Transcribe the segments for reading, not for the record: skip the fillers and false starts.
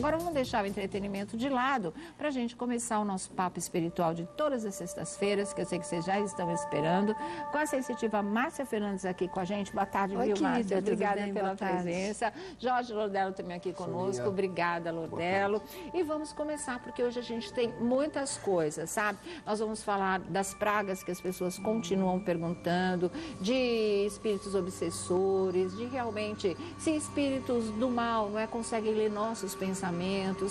Agora vamos deixar o entretenimento de lado para a gente começar o nosso papo espiritual de todas as sextas-feiras, que eu sei que vocês já estão esperando, com a sensitiva Márcia Fernandes aqui com a gente. Boa tarde, Oi, viu, querida, Márcia? Obrigada bem? pela presença. Jorge Lordelo também aqui conosco. Obrigada, Lordelo. E vamos começar, porque hoje a gente tem muitas coisas, sabe? Nós vamos falar das pragas que as pessoas continuam perguntando, de espíritos obsessores, de realmente se espíritos do mal não é, conseguem ler nossos pensamentos.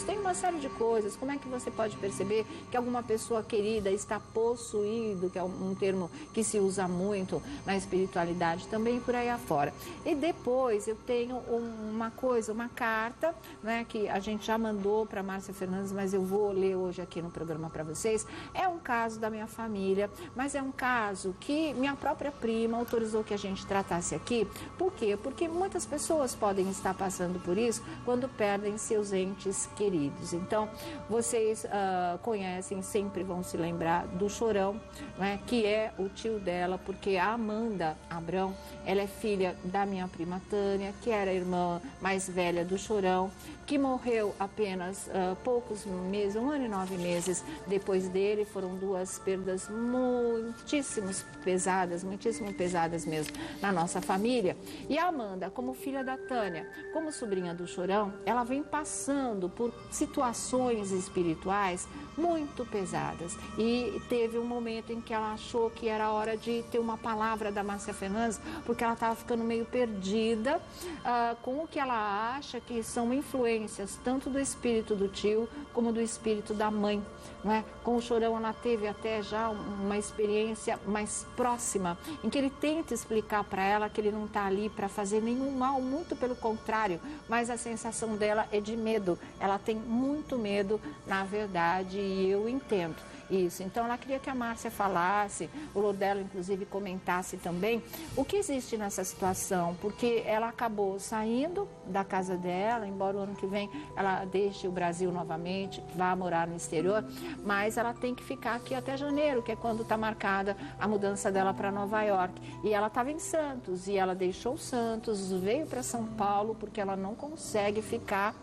Tem uma série de coisas. Como é que você pode perceber que alguma pessoa querida está possuído, que é um termo que se usa muito na espiritualidade também e por aí afora. E depois eu tenho uma coisa, uma carta, né, que a gente já mandou para Márcia Fernandes, mas eu vou ler hoje aqui no programa para vocês. É um caso da minha família, mas é um caso que minha própria prima autorizou que a gente tratasse aqui. Por quê? Porque muitas pessoas podem estar passando por isso quando perdem seus entes queridos. Então, vocês conhecem, sempre vão se lembrar do Chorão, né, que é o tio dela, porque a Amanda Abrão, ela é filha da minha prima Tânia, que era a irmã mais velha do Chorão, que morreu apenas poucos meses, 1 ano e 9 meses depois dele. Foram duas perdas muitíssimo pesadas mesmo na nossa família. E a Amanda, como filha da Tânia, como sobrinha do Chorão, ela vem passando por situações espirituais muito pesadas. E teve um momento em que ela achou que era hora de ter uma palavra da Márcia Fernandes, porque ela estava ficando meio perdida com o que ela acha que são influências tanto do espírito do tio como do espírito da mãe, não é? Com o Chorão ela teve até já uma experiência mais próxima, em que ele tenta explicar para ela que ele não está ali para fazer nenhum mal, muito pelo contrário, mas a sensação dela é de medo. Ela tem muito medo, na verdade, e eu entendo isso. Então ela queria que a Márcia falasse, o Lordelo inclusive comentasse também o que existe nessa situação, porque ela acabou saindo da casa dela, embora o ano que vem ela deixe o Brasil novamente, vá morar no exterior, mas ela tem que ficar aqui até janeiro, que é quando está marcada a mudança dela para Nova York. E ela estava em Santos, e ela deixou Santos, veio para São Paulo, porque ela não consegue ficar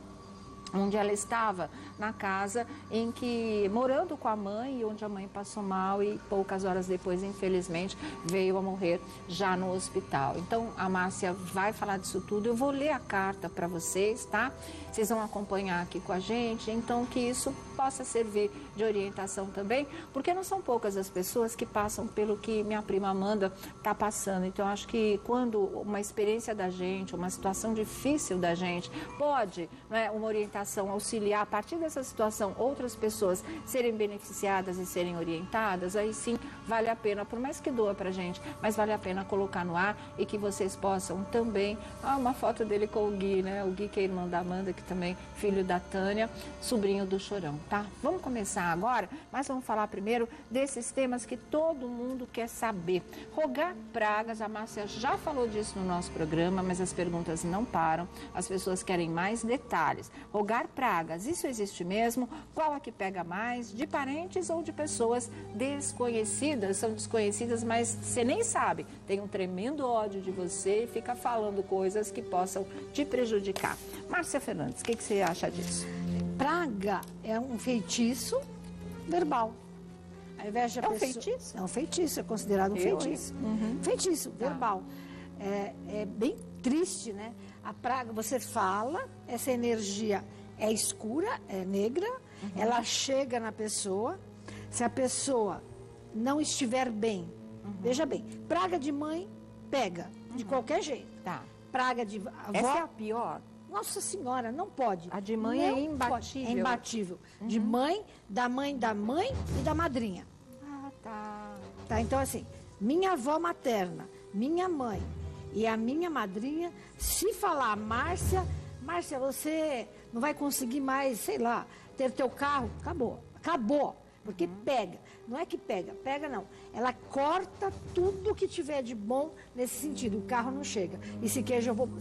onde ela estava, na casa em que, morando com a mãe, onde a mãe passou mal e poucas horas depois, infelizmente, veio a morrer já no hospital. Então, a Márcia vai falar disso tudo. Eu vou ler a carta para vocês, tá? Vocês vão acompanhar aqui com a gente, então que isso possa servir de orientação também, porque não são poucas as pessoas que passam pelo que minha prima Amanda está passando. Então, acho que quando uma experiência da gente, uma situação difícil da gente, pode, né, uma orientação auxiliar, a partir dessa situação, outras pessoas serem beneficiadas e serem orientadas, aí sim vale a pena, por mais que doa pra gente, mas vale a pena colocar no ar e que vocês possam também, uma foto dele com o Gui, né, o Gui que é irmão da Amanda, que também filho da Tânia, sobrinho do Chorão, tá? Vamos começar agora, mas vamos falar primeiro desses temas que todo mundo quer saber. Rogar pragas, a Márcia já falou disso no nosso programa, mas as perguntas não param, as pessoas querem mais detalhes. Rogar pragas, isso existe mesmo? Qual é que pega mais? De parentes ou de pessoas desconhecidas? São desconhecidas, mas você nem sabe. Tem um tremendo ódio de você e fica falando coisas que possam te prejudicar. Márcia Fernandes, o que você acha disso? Praga é um feitiço verbal. Ao invés de um feitiço? É um feitiço, é considerado um feitiço. Feitiço verbal. É bem triste, né? A praga, você fala, essa energia é escura, é negra, ela chega na pessoa. Se a pessoa não estiver bem, veja bem, praga de mãe pega, de qualquer jeito. Tá. Praga de avó... Essa é a pior? Nossa Senhora, não pode. A de mãe não é imbatível. É imbatível. De mãe da mãe e da madrinha. Ah, tá. Tá, então assim, minha avó materna, minha mãe e a minha madrinha, se falar, Márcia, você não vai conseguir mais, sei lá, ter teu carro, acabou. Porque pega, não é que pega não. Ela corta tudo que tiver de bom nesse sentido. O carro não chega. E se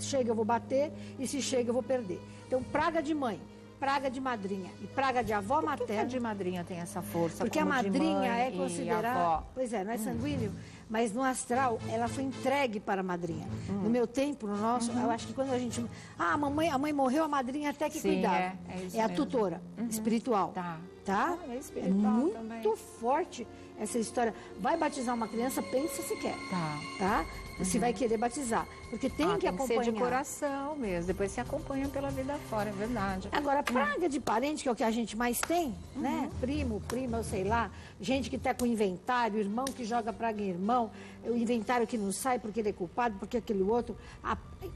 chega eu vou bater, e se chega eu vou perder. Então, praga de mãe, praga de madrinha e praga de avó materna. Por que a de madrinha tem essa força? Porque a como de madrinha mãe é considerada... avó? Pois é, não é sanguíneo? mas no astral ela foi entregue para a madrinha. No meu tempo, no nosso, eu acho que quando a gente... a mãe morreu, a madrinha até que cuidava. É a tutora espiritual. Tá? É espiritual muito também. forte essa história. Vai batizar uma criança, pensa se quer. Tá? Se vai querer batizar. Porque tem que acompanhar. Tem que ser de coração mesmo. Depois se acompanha pela vida fora, é verdade. Agora, praga de parente, que é o que a gente mais tem, né? Primo, prima, eu sei lá. Gente que tá com inventário, irmão que joga praga em irmão. O inventário que não sai porque ele é culpado, porque aquele outro.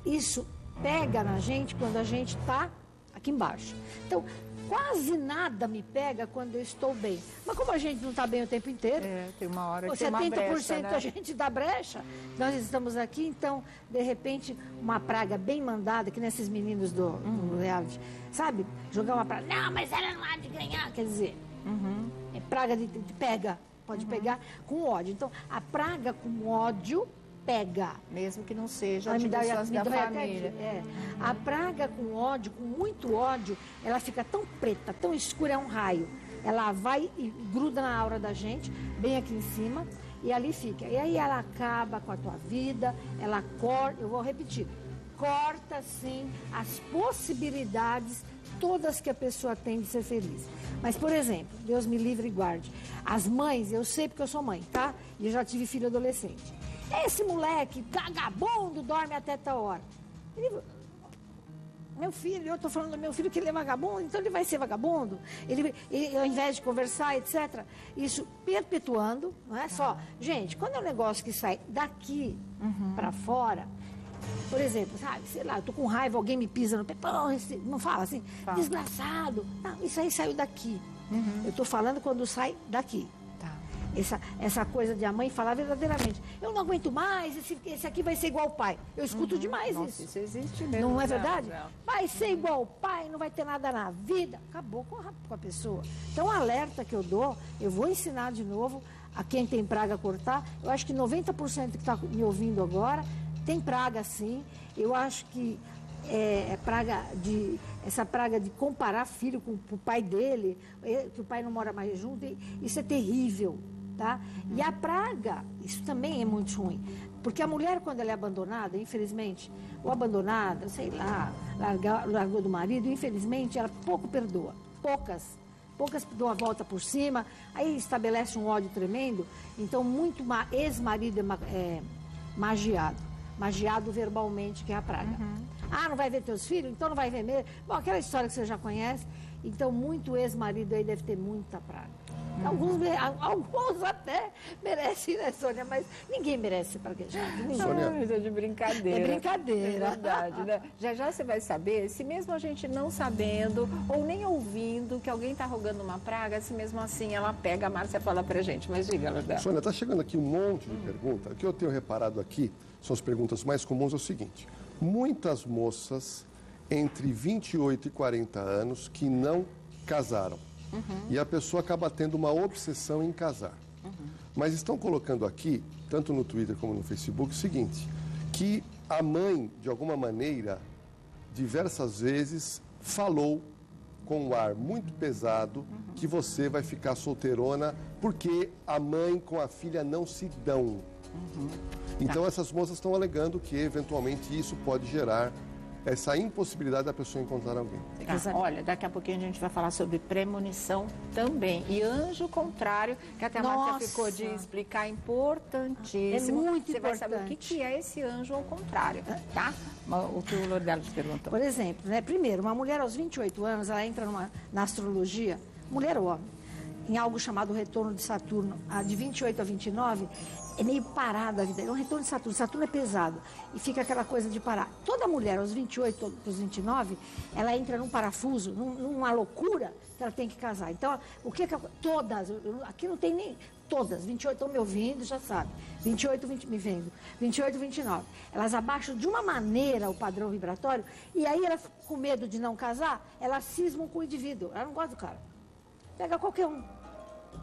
Isso pega na gente quando a gente tá aqui embaixo. Então, quase nada me pega quando eu estou bem. Mas como a gente não está bem o tempo inteiro, tem uma hora que 70% uma brecha, né? a gente dá brecha. Nós estamos aqui, então, de repente, uma praga bem mandada, que nesses meninos do reality, sabe? Jogar uma praga, não, mas ela não há de ganhar, quer dizer, é praga de pega, pode pegar com ódio. Então, a praga com ódio pega. Mesmo que não seja de pessoas da família. A praga com ódio, com muito ódio, ela fica tão preta, tão escura, é um raio. Ela vai e gruda na aura da gente, bem aqui em cima, e ali fica. E aí ela acaba com a tua vida, ela corta, eu vou repetir, corta, sim, as possibilidades todas que a pessoa tem de ser feliz. Mas, por exemplo, Deus me livre e guarde. As mães, eu sei porque eu sou mãe, tá? E eu já tive filho adolescente. Esse moleque, vagabundo, dorme até tal hora. Meu filho, eu estou falando do meu filho que ele é vagabundo, então ele vai ser vagabundo. Ele, ao invés de conversar, etc. Isso perpetuando, não é só. Gente, quando é um negócio que sai daqui para fora, por exemplo, sabe, sei lá, eu tô com raiva, alguém me pisa no pé, não fala assim, desgraçado. Não, isso aí saiu daqui. Eu estou falando quando sai daqui. Essa coisa de a mãe falar verdadeiramente. Eu não aguento mais, esse aqui vai ser igual ao pai. Eu escuto demais isso. Isso existe mesmo. Não é verdade? Não. Vai ser igual ao pai, não vai ter nada na vida. Acabou com a pessoa. Então, o alerta que eu dou, eu vou ensinar de novo a quem tem praga cortar. Eu acho que 90% que está me ouvindo agora tem praga, sim. Eu acho que essa praga de comparar filho com o pai dele, que o pai não mora mais junto, isso é terrível. Tá? E a praga, isso também é muito ruim. Porque a mulher, quando ela é abandonada, infelizmente, ou abandonada, sei lá, largou do marido, infelizmente, ela pouco perdoa. Poucas dão a volta por cima, aí estabelece um ódio tremendo. Então, muito ex-marido é magiado. Magiado verbalmente, que é a praga. Não vai ver teus filhos? Então não vai ver mesmo. Bom, aquela história que você já conhece. Então, muito ex-marido aí deve ter muita praga. Alguns até merecem, né, Sônia? Mas ninguém merece ser praguejado. Isso é de brincadeira. É brincadeira. É verdade, né? Já você vai saber, se mesmo a gente não sabendo ou nem ouvindo que alguém está rogando uma praga, se mesmo assim ela pega, a Márcia fala pra gente. Mas diga, Lourdel. Sônia, está chegando aqui um monte de perguntas. O que eu tenho reparado aqui, são as perguntas mais comuns, é o seguinte. Muitas moças entre 28 e 40 anos que não casaram. E a pessoa acaba tendo uma obsessão em casar. Mas estão colocando aqui, tanto no Twitter como no Facebook, o seguinte, que a mãe, de alguma maneira, diversas vezes, falou com um ar muito pesado que você vai ficar solteirona porque a mãe com a filha não se dão. Então essas moças estão alegando que, eventualmente, isso pode gerar essa impossibilidade da pessoa encontrar alguém. Olha, daqui a pouquinho a gente vai falar sobre premonição também. E anjo contrário, que até a Márcia ficou de explicar, importantíssimo. É muito Você importante. vai saber o que é esse anjo ao contrário, tá? O que o Lourdel te perguntou. Por exemplo, né? Primeiro, uma mulher aos 28 anos, ela entra na astrologia, mulher ou homem, em algo chamado retorno de Saturno, de 28 a 29, é meio parada a vida. É um retorno de Saturno. Saturno é pesado e fica aquela coisa de parar. Toda mulher, aos 28 para os 29, ela entra num parafuso, numa loucura que ela tem que casar. Então, o que todas, aqui não tem nem... Todas, 28 estão me ouvindo, já sabe. 28, 20 me vendo. 28, 29. Elas abaixam de uma maneira o padrão vibratório e aí elas, com medo de não casar, elas cismam com o indivíduo. Ela não gosta do cara. Pega qualquer um.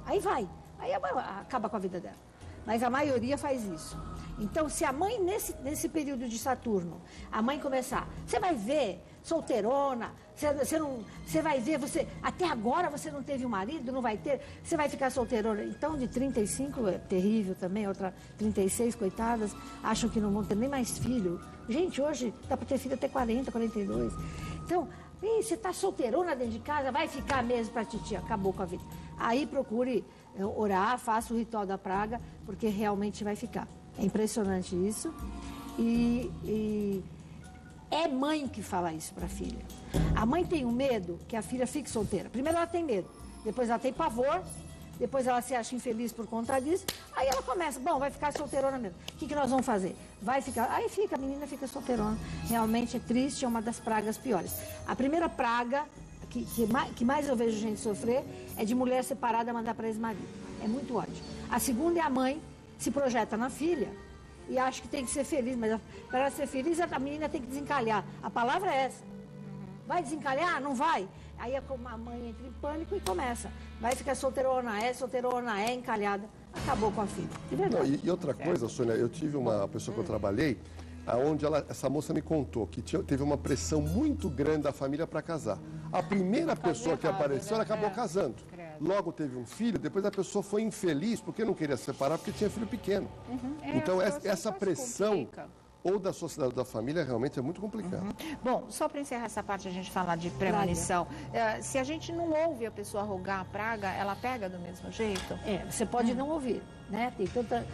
Aí vai. Aí acaba com a vida dela. Mas a maioria faz isso. Então, se a mãe, nesse período de Saturno, a mãe começar, você vai ver, solteirona, você vai ver, até agora você não teve um marido, não vai ter, você vai ficar solteirona. Então, de 35 é terrível também, outra 36, coitadas, acham que não vão ter nem mais filho. Gente, hoje dá para ter filho até 40, 42. Então, você está solteirona dentro de casa, vai ficar mesmo para titia, acabou com a vida. Aí procure orar, faça o ritual da praga, porque realmente vai ficar. É impressionante isso. E é mãe que fala isso para a filha. A mãe tem um medo que a filha fique solteira. Primeiro ela tem medo, depois ela tem pavor, depois ela se acha infeliz por conta disso. Aí ela começa, bom, vai ficar solteirona mesmo. O que nós vamos fazer? Vai ficar, aí fica, a menina fica solteirona. Realmente é triste, é uma das pragas piores. A primeira praga que mais eu vejo gente sofrer é de mulher separada mandar para ex-marido. É muito ódio. A segunda é a mãe se projeta na filha e acha que tem que ser feliz, mas para ela ser feliz a menina tem que desencalhar. A palavra é essa. Vai desencalhar? Não vai. Aí a mãe entra em pânico e começa. Vai ficar solteirona, encalhada. Acabou com a filha. De verdade. Não, e outra coisa, Sônia, eu tive uma pessoa que eu trabalhei, onde essa moça me contou que teve uma pressão muito grande da família para casar. A primeira pessoa que apareceu, ela acabou casando. Logo teve um filho, depois a pessoa foi infeliz porque não queria se separar porque tinha filho pequeno. Então essa pressão ou da sociedade ou da família realmente é muito complicado. Bom, só para encerrar essa parte, a gente falar de premonição. Se a gente não ouve a pessoa rogar a praga, ela pega do mesmo jeito? Você pode não ouvir, né? Tem tanta...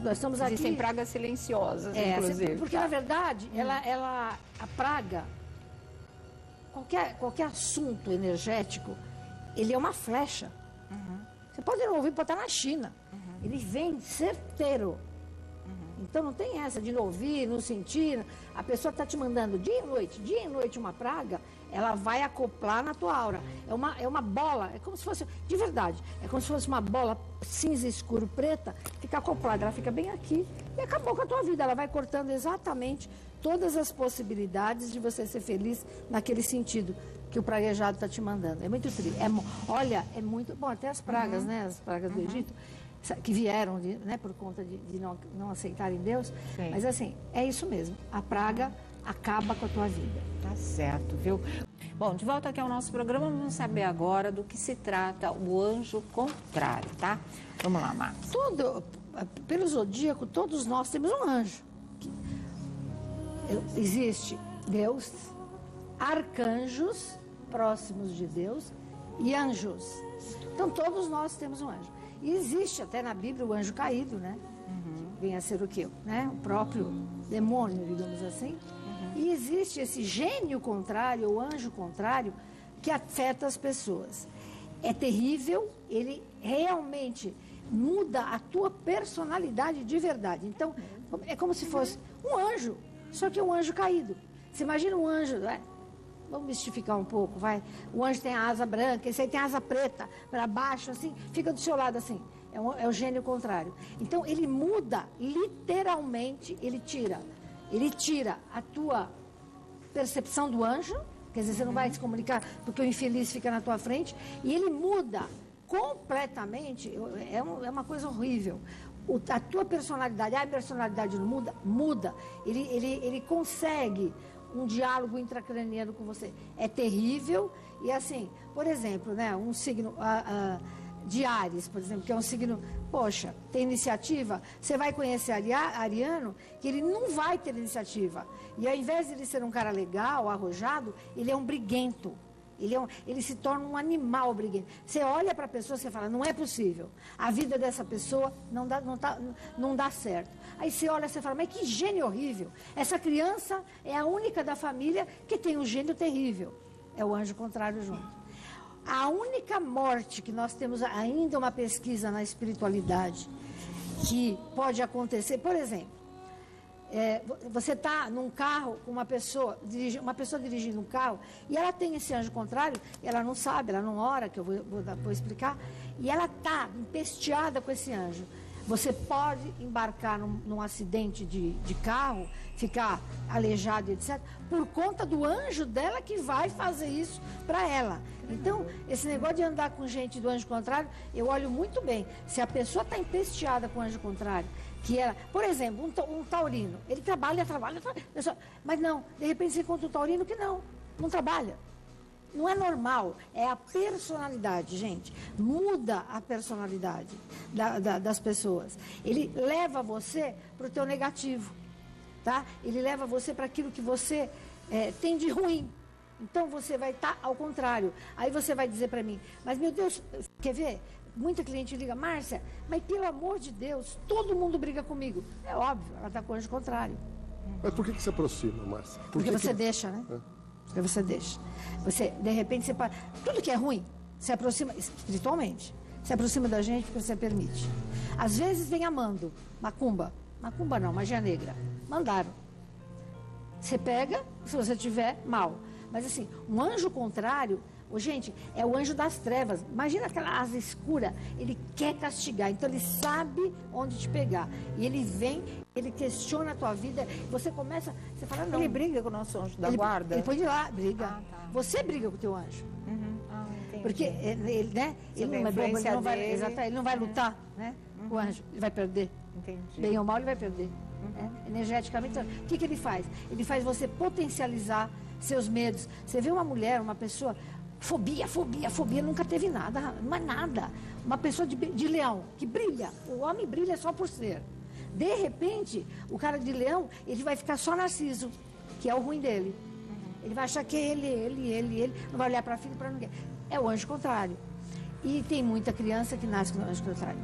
nós estamos aqui... Existem pragas silenciosas, inclusive. Porque, na verdade, a praga, qualquer assunto energético, ele é uma flecha. Você pode não ouvir, pode estar na China. Ele vem certeiro. Então não tem essa de não ouvir, não sentir. A pessoa está te mandando dia e noite uma praga, ela vai acoplar na tua aura. É uma bola, é como se fosse, de verdade, é como se fosse uma bola cinza escuro preta, fica acoplada, ela fica bem aqui e acabou com a tua vida. Ela vai cortando exatamente todas as possibilidades de você ser feliz naquele sentido que o praguejado está te mandando. É muito triste. Olha, é muito... Bom, até as pragas, né? As pragas do Egito, que vieram por conta de não aceitarem Deus. Sim. Mas assim, é isso mesmo. A praga acaba com a tua vida. Tá certo, viu? Bom, de volta aqui ao nosso programa, vamos saber agora do que se trata o anjo contrário, tá? Vamos lá, Marcos. Pelo zodíaco, todos nós temos um anjo. Existe Deus, arcanjos próximos de Deus e anjos. Então, todos nós temos um anjo. E existe até na Bíblia o anjo caído, né? Vem a ser o quê? Né? O próprio demônio, digamos assim. E existe esse gênio contrário, o anjo contrário, que afeta as pessoas. É terrível, ele realmente muda a tua personalidade de verdade. Então, é como se fosse um anjo, só que é um anjo caído. Você imagina um anjo, né? Vamos mistificar um pouco, vai. O anjo tem a asa branca, esse aí tem a asa preta, para baixo, assim, fica do seu lado, assim. É o gênio contrário. Então, ele muda, literalmente, ele tira a tua percepção do anjo, quer dizer, você não vai se comunicar porque o infeliz fica na tua frente, e ele muda completamente, é uma coisa horrível. A tua personalidade, a personalidade não muda? Muda. Ele consegue um diálogo intracraniano com você. É terrível. E assim, por exemplo, né, um signo de Áries, por exemplo, que é um signo, poxa, tem iniciativa, você vai conhecer Ariano, que ele não vai ter iniciativa. E ao invés de ele ser um cara legal, arrojado, ele é um briguento. Ele se torna um animal briguento. Você olha para a pessoa e você fala, não é possível. A vida dessa pessoa não dá certo. Aí você olha e você fala, mas que gênio horrível. Essa criança é a única da família que tem um gênio terrível. É o anjo contrário junto. A única morte que nós temos ainda uma pesquisa na espiritualidade que pode acontecer, por exemplo, você está num carro com uma pessoa dirigindo um carro e ela tem esse anjo contrário, e ela não sabe, ela não ora, que eu vou explicar, e ela está empesteada com esse anjo. Você pode embarcar num acidente de carro, ficar aleijado, etc., por conta do anjo dela que vai fazer isso para ela. Então, esse negócio de andar com gente do anjo contrário, eu olho muito bem. Se a pessoa está empesteada com o anjo contrário, que era, por exemplo, um taurino, ele trabalha, mas não, de repente você encontra um taurino que não. Não trabalha. Não é normal, é a personalidade, gente. Muda a personalidade das pessoas. Ele leva você para o teu negativo, tá? Ele leva você para aquilo que você tem de ruim. Então, você vai estar ao contrário. Aí você vai dizer para mim, mas meu Deus, quer ver? Muita cliente liga, Márcia, mas pelo amor de Deus, todo mundo briga comigo. É óbvio, ela está com o anjo contrário. Mas por que se aproxima, Márcia? Porque você deixa, né? Porque você deixa. Você, de repente, você para. Tudo que é ruim, se aproxima, espiritualmente, se aproxima da gente porque você permite. Às vezes vem amando, macumba. Macumba não, magia negra. Mandaram. Você pega, se você tiver, mal. Mas assim, um anjo contrário, gente, é o anjo das trevas. Imagina aquela asa escura, ele quer castigar, então ele sabe onde te pegar. E ele vem, ele questiona a tua vida, você começa, você fala, não. Ele briga com o nosso anjo da guarda? Ele põe de lá, briga. Ah, tá. Você briga com o teu anjo. Entendi. Porque ele, né? Ele não é bobo, ele não vai, ele não vai lutar, né? O anjo, ele vai perder. Entendi. Bem ou mal, ele vai perder. Né? Energeticamente. Então, o que ele faz? Ele faz você potencializar seus medos. Você vê uma mulher, uma pessoa, fobia, nunca teve nada, mas nada. Uma pessoa de leão, que brilha. O homem brilha só por ser. De repente, o cara de leão, ele vai ficar só narciso, que é o ruim dele. Ele vai achar que é ele, não vai olhar para filho, para ninguém. É o anjo contrário. E tem muita criança que nasce com o anjo contrário.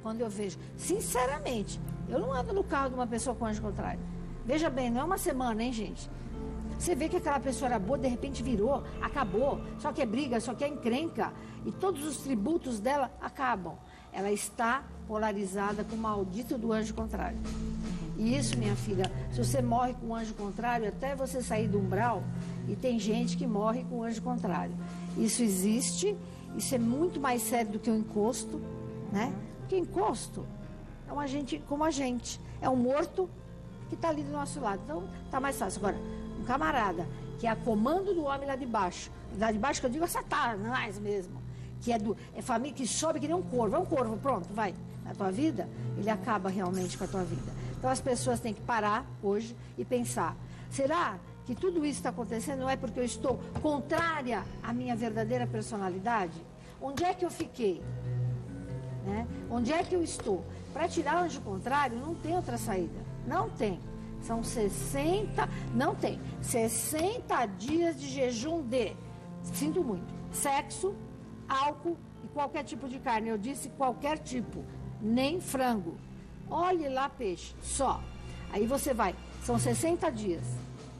Quando eu vejo, sinceramente, eu não ando no carro de uma pessoa com anjo contrário. Veja bem, não é uma semana, hein, gente? Você vê que aquela pessoa era boa, de repente virou, acabou, só que é briga, só que é encrenca. E todos os tributos dela acabam. Ela está polarizada com o maldito do anjo contrário. E isso, minha filha, se você morre com o anjo contrário, até você sair do umbral, e tem gente que morre com o anjo contrário. Isso existe, isso é muito mais sério do que o encosto, né? Porque encosto é um agente como a gente, é um morto que está ali do nosso lado. Então, está mais fácil. Agora, um camarada que é a comando do homem lá de baixo que eu digo é Satanás mesmo, que é família que sobe que nem um corvo, pronto, vai na tua vida, ele acaba realmente com a tua vida. Então as pessoas têm que parar hoje e pensar, será que tudo isso está acontecendo não é porque eu estou contrária à minha verdadeira personalidade? Onde é que eu fiquei? Né? Onde é que eu estou? Para tirar o anjo contrário não tem outra saída, não tem. São 60 dias de jejum sinto muito, sexo, álcool e qualquer tipo de carne. Eu disse qualquer tipo, nem frango. Olhe lá peixe, só. Aí você vai, são 60 dias,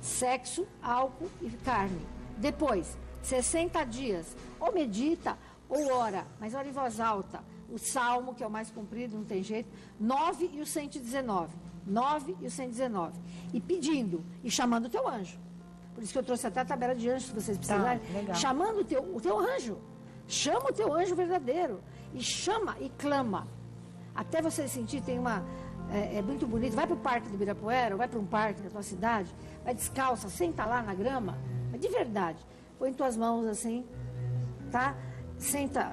sexo, álcool e carne. Depois, 60 dias, ou medita ou ora, mas ora em voz alta. O salmo, que é o mais comprido, não tem jeito, 9 e o 119. 9 e o 119. E pedindo, e chamando o teu anjo. Por isso que eu trouxe até a tabela de anjos, se vocês precisarem. Legal. Chamando o teu anjo. Chama o teu anjo verdadeiro. E chama e clama. Até você sentir, tem uma... É muito bonito. Vai para o parque do Ibirapuera, ou vai para um parque da tua cidade, vai descalça, senta lá na grama. Mas de verdade. Põe tuas mãos assim, tá? Senta.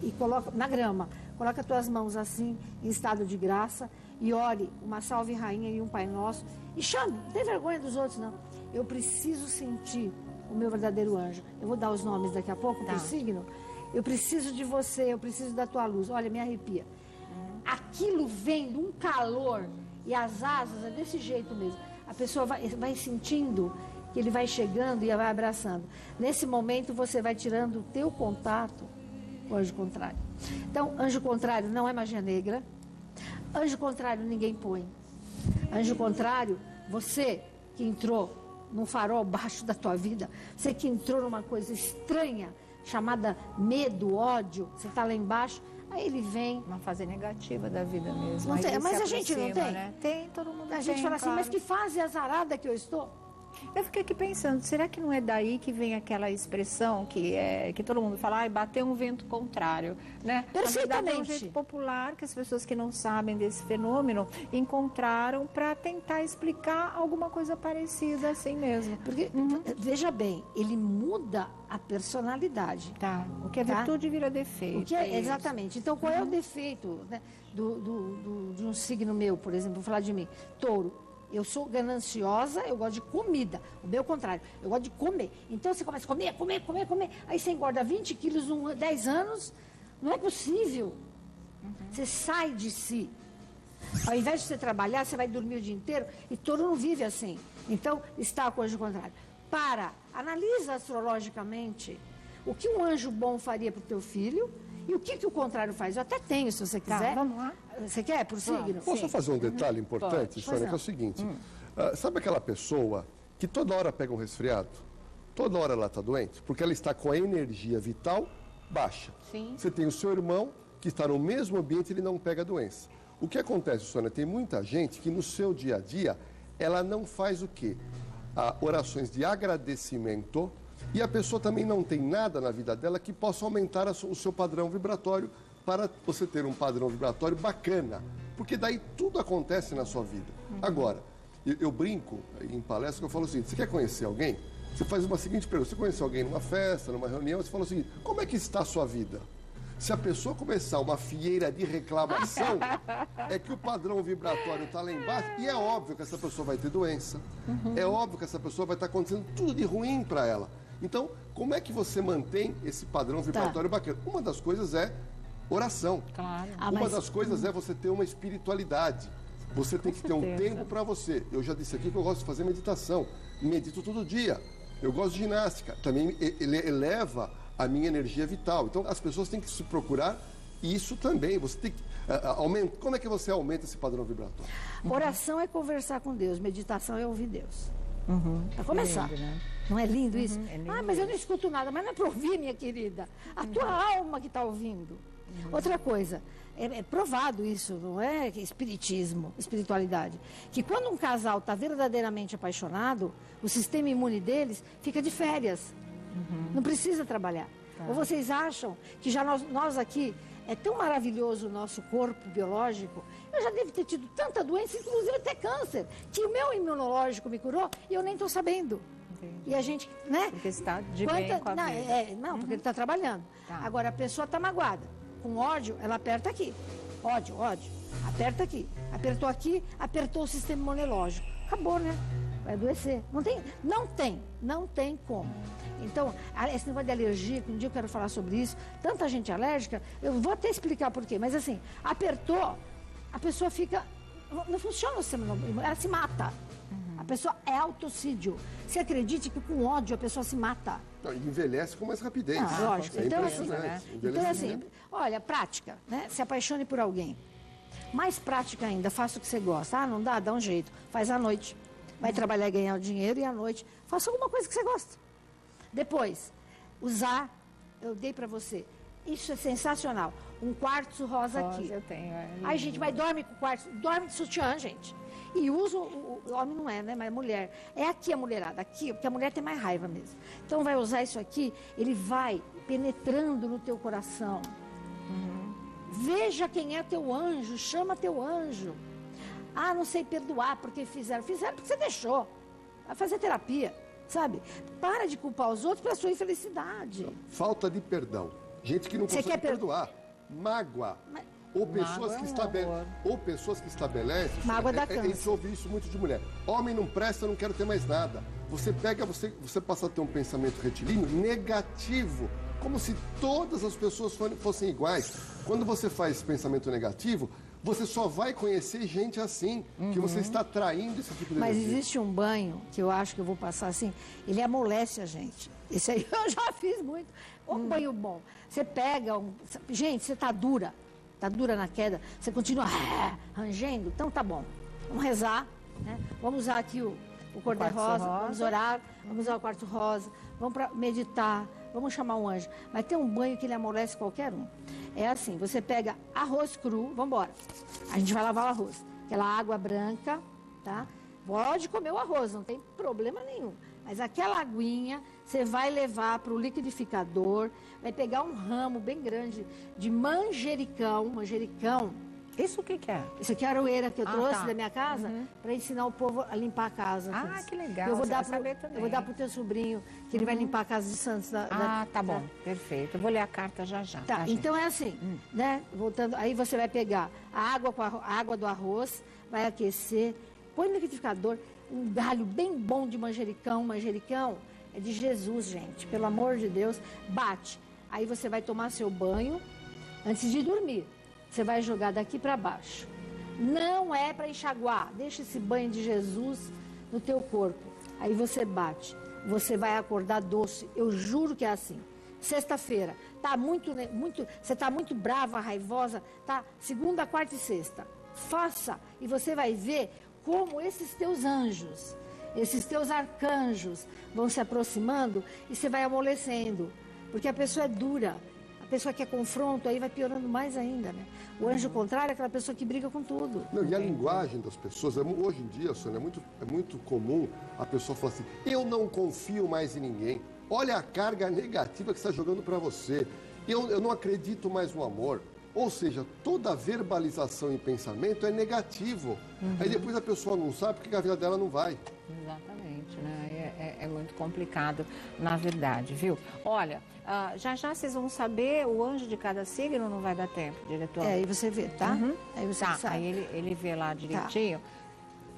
E coloca na grama. Coloca tuas mãos assim, em estado de graça. E ore uma salve rainha e um Pai Nosso. E chame, não tem vergonha dos outros, não. Eu preciso sentir o meu verdadeiro anjo. Eu vou dar os nomes daqui a pouco, por signo. Eu preciso de você, eu preciso da tua luz. Olha, me arrepia. Aquilo vem de um calor e as asas é desse jeito mesmo. A pessoa vai sentindo que ele vai chegando e vai abraçando. Nesse momento você vai tirando o teu contato com o anjo contrário. Então, anjo contrário não é magia negra. Anjo contrário ninguém põe. Anjo contrário, você que entrou num farol baixo da tua vida, você que entrou numa coisa estranha, chamada medo, ódio, você está lá embaixo, aí ele vem. Uma fase negativa da vida mesmo. Não tem, mas a gente não tem? Né? Tem, todo mundo tem. A gente fala assim, claro. Mas que fase azarada que eu estou? Eu fiquei aqui pensando, será que não é daí que vem aquela expressão que todo mundo fala, bateu um vento contrário, né? Perfeitamente. Na verdade, é um jeito popular que as pessoas que não sabem desse fenômeno encontraram para tentar explicar alguma coisa parecida assim mesmo. Porque, veja bem, ele muda a personalidade. Tá, o que é virtude vira defeito. Exatamente. Então, qual é o defeito, né, de um signo meu, por exemplo, vou falar de mim, touro? Eu sou gananciosa, eu gosto de comida. O meu contrário, eu gosto de comer. Então você começa a comer, comer, comer, comer. Aí você engorda 20 quilos em 10 anos. Não é possível. Você sai de si. Ao invés de você trabalhar, você vai dormir o dia inteiro e todo mundo vive assim. Então, está a coisa contrária. Analisa astrologicamente o que um anjo bom faria para o teu filho e o que o contrário faz. Eu até tenho, se você quiser. Vamos lá. Você quer, por signo? Posso fazer um detalhe importante, Sônia, que é o seguinte. Sabe aquela pessoa que toda hora pega um resfriado? Toda hora ela está doente? Porque ela está com a energia vital baixa. Sim. Você tem o seu irmão que está no mesmo ambiente e ele não pega a doença. O que acontece, Sônia? Tem muita gente que no seu dia a dia, ela não faz o quê? Orações de agradecimento, e a pessoa também não tem nada na vida dela que possa aumentar o seu padrão vibratório para você ter um padrão vibratório bacana, porque daí tudo acontece na sua vida. Agora, eu brinco em palestra que eu falo assim, você quer conhecer alguém? Você faz uma seguinte pergunta, você conhece alguém numa festa, numa reunião, você fala assim, como é que está a sua vida? Se a pessoa começar uma fieira de reclamação, é que o padrão vibratório está lá embaixo e é óbvio que essa pessoa vai ter doença. É óbvio que essa pessoa vai estar acontecendo tudo de ruim para ela. Então, como é que você mantém esse padrão vibratório bacana? Uma das coisas é oração. Claro. Uma das coisas é você ter uma espiritualidade. Você tem que ter um tempo para você. Eu já disse aqui que eu gosto de fazer meditação. Medito todo dia. Eu gosto de ginástica. Também ele eleva a minha energia vital. Então, as pessoas têm que se procurar isso também. Você tem que aumentar. Como é que você aumenta esse padrão vibratório? Oração é conversar com Deus, meditação é ouvir Deus. Para começar. Lindo, né? Não é lindo isso? É lindo mas eu não escuto nada. Mas não é para ouvir, minha querida. A tua alma que está ouvindo. Outra coisa, é provado isso, não é espiritismo, espiritualidade. Que quando um casal está verdadeiramente apaixonado, o sistema imune deles fica de férias. Não precisa trabalhar. Ou vocês acham que já nós aqui, é tão maravilhoso o nosso corpo biológico, eu já devo ter tido tanta doença, inclusive até câncer, que o meu imunológico me curou e eu nem estou sabendo. Entendi. E a gente, né? Porque está de bem com a vida. Não, porque ele está trabalhando. Agora, a pessoa está magoada. Com ódio, ela aperta aqui. Ódio. Aperta aqui. Apertou aqui, apertou o sistema imunológico. Acabou, né? Vai adoecer. Não tem como. Então, esse negócio de alergia, que um dia eu quero falar sobre isso, tanta gente alérgica, eu vou até explicar por quê, mas assim, apertou, a pessoa fica, não funciona o sistema imunológico, ela se mata. A pessoa é autocídio. Você acredite que com ódio a pessoa se mata. Não, envelhece com mais rapidez. Lógico. É Então, impressionante. olha, prática, né? Se apaixone por alguém. Mais prática ainda, faça o que você gosta. Não dá? Dá um jeito. Faz à noite. Vai trabalhar e ganhar o dinheiro e à noite faça alguma coisa que você gosta. Depois, usar, eu dei pra você. Isso é sensacional. Um quartzo rosa aqui. Eu tenho. Aí, gente, dorme com quartzo, dorme de sutiã, gente. E usa, o homem não é, né? Mas mulher. É aqui a mulherada, aqui, porque a mulher tem mais raiva mesmo. Então vai usar isso aqui, ele vai penetrando no teu coração. Veja quem é teu anjo, chama teu anjo. Ah, não sei perdoar porque fizeram. Fizeram porque você deixou. Vai fazer terapia, sabe? Para de culpar os outros pela sua infelicidade. Falta de perdão. Gente que não consegue perdoar. Mágoa. Ou pessoas que estabelecem. Mágoa da câncer. A gente ouve isso muito de mulher. Homem não presta, eu não quero ter mais nada. Você passa a ter um pensamento retilíneo negativo, como se todas as pessoas fossem iguais. Quando você faz esse pensamento negativo, você só vai conhecer gente assim, que você está atraindo esse tipo de Mas energia. existe um banho que eu acho que eu vou passar assim, ele amolece a gente. Esse aí eu já fiz muito. Um banho bom. Você pega Gente, você está dura na queda, você continua rangendo, então tá bom. Vamos rezar, né? Vamos usar aqui o cor-de-rosa, vamos orar, vamos usar o quartzo rosa, vamos meditar, vamos chamar um anjo. Mas tem um banho que ele amolece qualquer um. É assim, você pega arroz cru, vamos embora. A gente vai lavar o arroz. Aquela água branca, tá? Pode comer o arroz, não tem problema nenhum. Mas aquela aguinha, você vai levar para o liquidificador, vai pegar um ramo bem grande de manjericão. Isso o que é? Isso aqui é a aroeira que eu trouxe da minha casa para ensinar o povo a limpar a casa. Que legal. Eu vou dar para o teu sobrinho, que ele vai limpar a casa de Santos. Tá bom. Perfeito. Eu vou ler a carta já. Tá, então é assim, né? Voltando, aí você vai pegar a água do arroz, vai aquecer põe no liquidificador um galho bem bom de manjericão. Manjericão é de Jesus, gente, pelo amor de Deus. Bate. Aí você vai tomar seu banho antes de dormir. Você vai jogar daqui para baixo. Não é para enxaguar. Deixa esse banho de Jesus no teu corpo. Aí você bate. Você vai acordar doce. Eu juro que é assim. Sexta-feira, você está muito brava, raivosa, tá? Segunda, quarta e sexta. Faça e você vai ver como esses teus anjos, esses teus arcanjos vão se aproximando e você vai amolecendo. Porque a pessoa é dura, a pessoa quer confronto, aí vai piorando mais ainda, né? O anjo contrário é aquela pessoa que briga com tudo. Não, e a linguagem das pessoas, hoje em dia, Sônia, é muito comum a pessoa falar assim, eu não confio mais em ninguém. Olha a carga negativa que está jogando para você. Eu não acredito mais no amor. Ou seja, toda verbalização e pensamento é negativo. Aí depois a pessoa não sabe porque a vida dela não vai. Exatamente, né? É muito complicado, na verdade, viu? Olha, já vocês vão saber o anjo de cada signo, não vai dar tempo, diretor? Aí você vê, tá? Aí você sabe. Aí ele vê lá direitinho. Tá.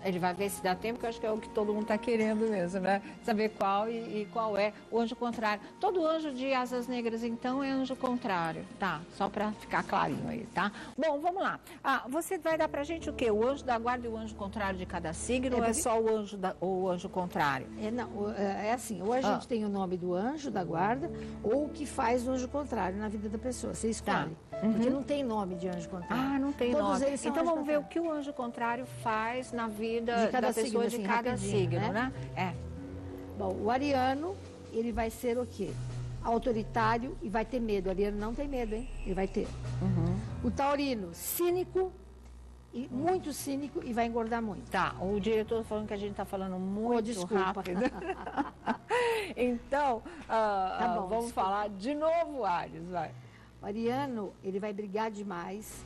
Ele vai ver se dá tempo, que eu acho que é o que todo mundo está querendo mesmo, né? Saber qual e qual é o anjo contrário. Todo anjo de asas negras, então, é anjo contrário, tá? Só para ficar clarinho aí, tá? Bom, vamos lá. Você vai dar pra gente o quê? O anjo da guarda e o anjo contrário de cada signo ou é só o anjo contrário? É assim, ou a gente tem o nome do anjo da guarda ou o que faz o anjo contrário na vida da pessoa. Você escolhe. Tá. Porque não tem nome de anjo contrário. Não tem Todos nome. Eles são então vamos ver o que o anjo contrário faz na vida da pessoa de cada signo, né? Bom, o ariano, ele vai ser o quê? Autoritário e vai ter medo. O ariano não tem medo, hein? Ele vai ter. O taurino, cínico, e muito cínico e vai engordar muito. Tá, o diretor falando que a gente está falando muito rápido. Então, tá bom, vamos falar de novo, Áries, vai. O ariano, ele vai brigar demais,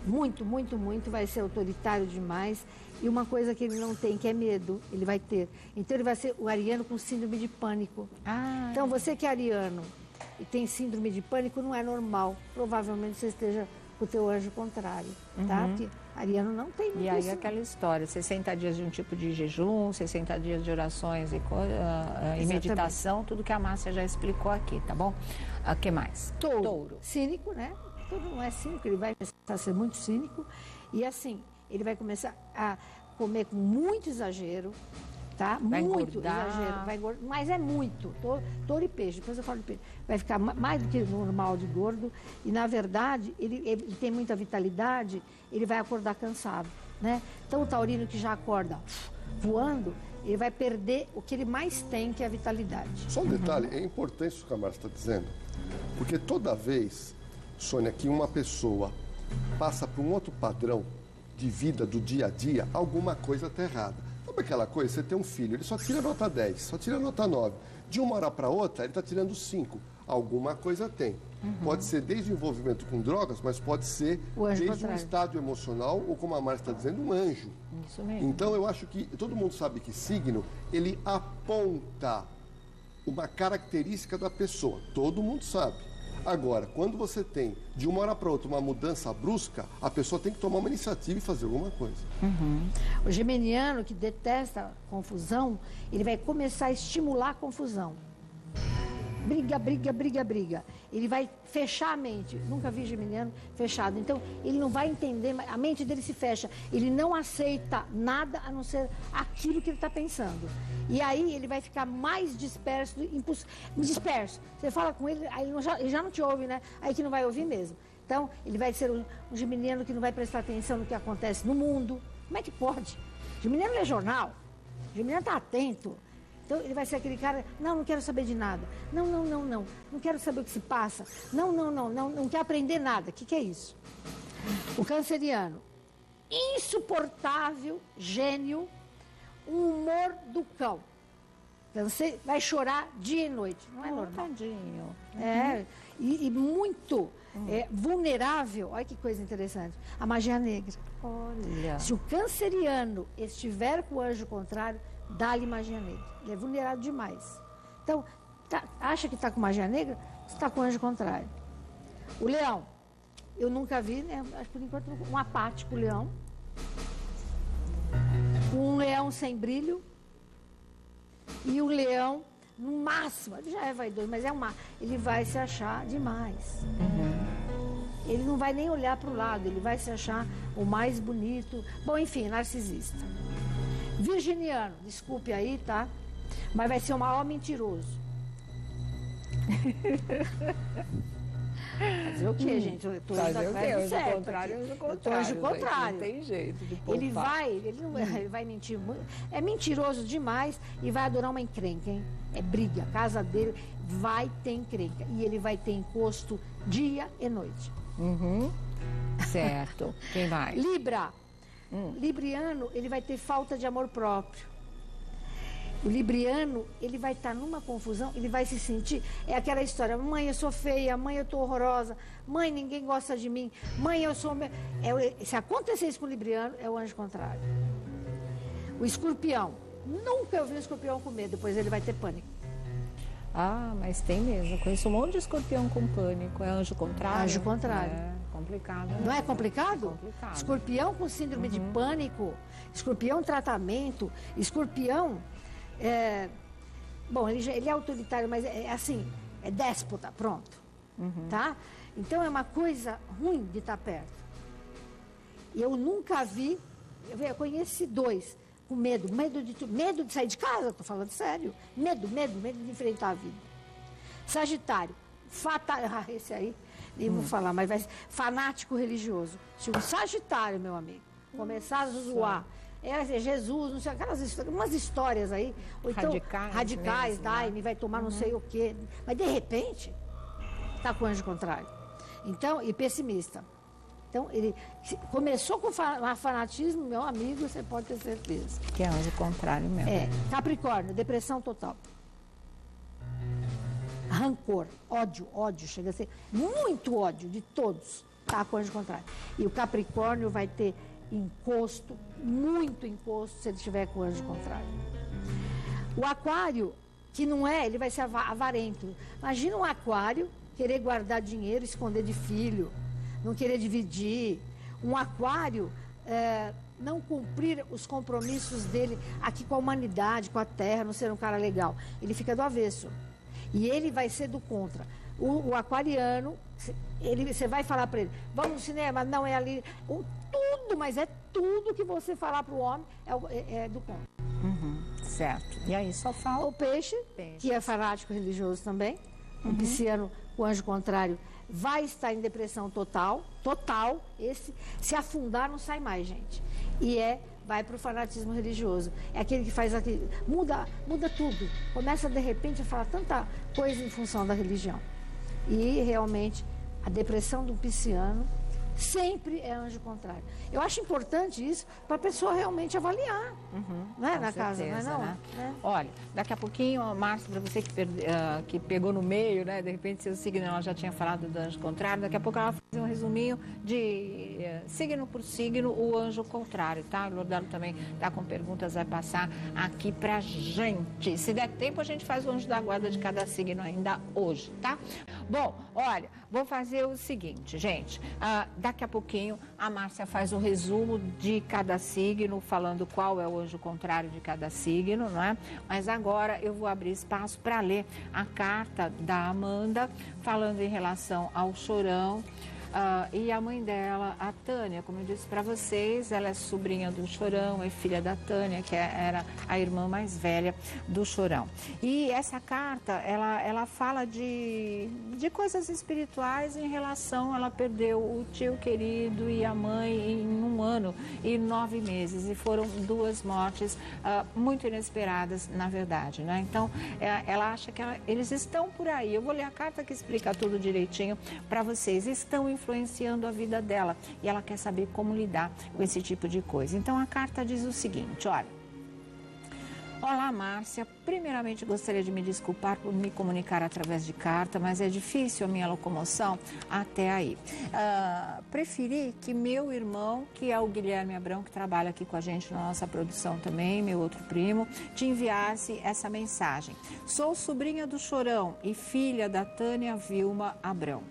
muito, muito, muito, vai ser autoritário demais. E uma coisa que ele não tem, que é medo, ele vai ter. Então ele vai ser o ariano com síndrome de pânico. Então você que é ariano e tem síndrome de pânico, não é normal. Provavelmente você esteja com o teu anjo contrário, tá? Porque ariano não tem muito. E aí aquela história, 60 dias de um tipo de jejum, 60 dias de orações e meditação, tudo que a Márcia já explicou aqui, tá bom? O que mais? Touro. Cínico, né? Touro não é cínico, ele vai começar a ser muito cínico. E assim, ele vai começar a comer com muito exagero, tá? Vai muito engordar. Exagero. Vai engordar, mas é muito. Touro e peixe, depois eu falo de peixe. Vai ficar mais do que normal de gordo. E, na verdade, ele tem muita vitalidade, ele vai acordar cansado, né? Então, o taurino que já acorda voando, ele vai perder o que ele mais tem, que é a vitalidade. Só um detalhe, é importante isso que a Márcia está dizendo, porque toda vez, Sônia, que uma pessoa passa para um outro padrão de vida do dia a dia, alguma coisa está errada. Sabe aquela coisa? Você tem um filho, ele só tira nota 10, só tira nota 9. De uma hora para outra, ele está tirando 5. Alguma coisa tem. Pode ser desde o envolvimento com drogas, mas pode ser desde um estado emocional ou, como a Márcia está dizendo, um anjo. Isso mesmo. Então, eu acho que todo mundo sabe que signo, ele aponta uma característica da pessoa. Todo mundo sabe. Agora, quando você tem, de uma hora para outra, uma mudança brusca, a pessoa tem que tomar uma iniciativa e fazer alguma coisa. O geminiano, que detesta confusão, ele vai começar a estimular a confusão. Briga, briga, briga, briga. Ele vai fechar a mente. Nunca vi geminiano fechado. Então, ele não vai entender, a mente dele se fecha. Ele não aceita nada a não ser aquilo que ele está pensando. E aí ele vai ficar mais disperso, disperso. Você fala com ele, aí ele já não te ouve, né? Aí que não vai ouvir mesmo. Então, ele vai ser um geminiano que não vai prestar atenção no que acontece no mundo. Como é que pode? Geminiano lê jornal. Geminiano está atento. Então, ele vai ser aquele cara, não quero saber de nada. Não quero saber o que se passa. Não quer aprender nada. O que é isso? O canceriano, insuportável, gênio, um humor do cão. Você vai chorar dia e noite. Não é normal. Tadinho. E muito vulnerável. Olha que coisa interessante. A magia negra. Olha. Se o canceriano estiver com o anjo contrário, dá-lhe magia negra. Ele é vulnerável demais. Então, acha que está com magia negra? Você está com o anjo contrário. O leão. Eu nunca vi, né? Acho por enquanto um apático leão. um leão sem brilho e um leão, no máximo, ele já é vaidoso, mas ele vai se achar demais. Ele não vai nem olhar para o lado, ele vai se achar o mais bonito. Bom, enfim, narcisista. Virginiano, desculpe aí, tá? Mas vai ser o maior mentiroso. Fazer o quê, gente? Eu tô Fazer o quê? certo. Anjo contrário, anjo contrário. Eu tô anjo contrário. Não tem jeito de poupar. Ele vai mentir muito. É mentiroso demais e vai adorar uma encrenca, hein? É briga. A casa dele vai ter encrenca. E ele vai ter encosto dia e noite. Certo. Quem mais? Libra. Libriano, ele vai ter falta de amor próprio. O libriano, ele vai estar numa confusão, ele vai se sentir... É aquela história, mãe, eu sou feia, mãe, eu tô horrorosa, mãe, ninguém gosta de mim, mãe, eu sou... Se acontecer isso com o libriano, é o anjo contrário. O escorpião. Nunca eu vi um escorpião com medo, depois ele vai ter pânico. Ah, mas tem mesmo. Eu conheço um monte de escorpião com pânico. É anjo contrário? Anjo contrário. É complicado. Né? Não é complicado? É complicado. Escorpião com síndrome de pânico, escorpião tratamento, escorpião... Bom, ele é autoritário, mas é assim, é déspota, pronto. Tá? Então é uma coisa ruim de estar perto. Eu nunca vi, eu conheci 2 com medo de sair de casa, estou falando sério. Medo de enfrentar a vida. Sagitário, esse aí, nem vou falar, mas vai ser fanático religioso. Se o Sagitário, meu amigo, começar a zoar, Jesus, não sei, umas histórias aí, ou então radicais, mesmo, Daime, vai tomar não sei o quê, mas de repente está com o anjo contrário. Então, e pessimista. Então, ele começou com fanatismo, meu amigo, você pode ter certeza. Que é anjo contrário mesmo. Capricórnio, depressão total. Rancor, ódio, chega a ser muito ódio de todos, tá com o anjo contrário. E o Capricórnio vai ter encosto, muito encosto, se ele estiver com o anjo contrário. O Aquário, que não é, ele vai ser avarento. Imagina um Aquário querer guardar dinheiro, esconder de filho, não querer dividir. Um Aquário não cumprir os compromissos dele aqui com a humanidade, com a terra, não ser um cara legal. Ele fica do avesso. E ele vai ser do contra. O aquariano, você vai falar para ele, vamos no cinema, não é ali, tudo, mas é tudo que você falar para o homem é do contra. Certo. E aí só falta o peixe, que é fanático religioso também, o pisciano, o anjo contrário, vai estar em depressão total, esse, se afundar não sai mais, gente. E vai para o fanatismo religioso. É aquele que faz aquilo, muda tudo. Começa de repente a falar tanta coisa em função da religião. E realmente a depressão do pisciano sempre é anjo contrário. Eu acho importante isso para a pessoa realmente avaliar, não é? Na casa, não é não? Né? Olha, daqui a pouquinho, Márcia, para você que pegou no meio, né? De repente seu signo, ela já tinha falado do anjo contrário, daqui a pouco ela vai fazer um resuminho de signo por signo, o anjo contrário, tá? O Lordano também tá com perguntas, vai passar aqui pra gente. Se der tempo, a gente faz o anjo da guarda de cada signo ainda hoje, tá? Bom, olha, vou fazer o seguinte, gente, daqui a pouquinho a Márcia faz o resumo de cada signo, falando qual é o anjo contrário de cada signo, não é? Mas agora eu vou abrir espaço para ler a carta da Amanda, falando em relação ao chorão. E a mãe dela, a Tânia, como eu disse para vocês, ela é sobrinha do Chorão, é filha da Tânia, que era a irmã mais velha do Chorão. E essa carta, ela fala de coisas espirituais em relação, ela perdeu o tio querido e a mãe em 1 ano e 9 meses, e foram 2 mortes muito inesperadas, na verdade, né? Então, ela acha que eles estão por aí. Eu vou ler a carta que explica tudo direitinho para vocês. Estão influenciando a vida dela e ela quer saber como lidar com esse tipo de coisa. Então a carta diz o seguinte, olha: olá, Márcia, primeiramente gostaria de me desculpar por me comunicar através de carta, mas é difícil a minha locomoção até aí. Preferi que meu irmão, que é o Guilherme Abrão, que trabalha aqui com a gente na nossa produção também, meu outro primo, te enviasse essa mensagem. Sou sobrinha do Chorão e filha da Tânia Vilma Abrão.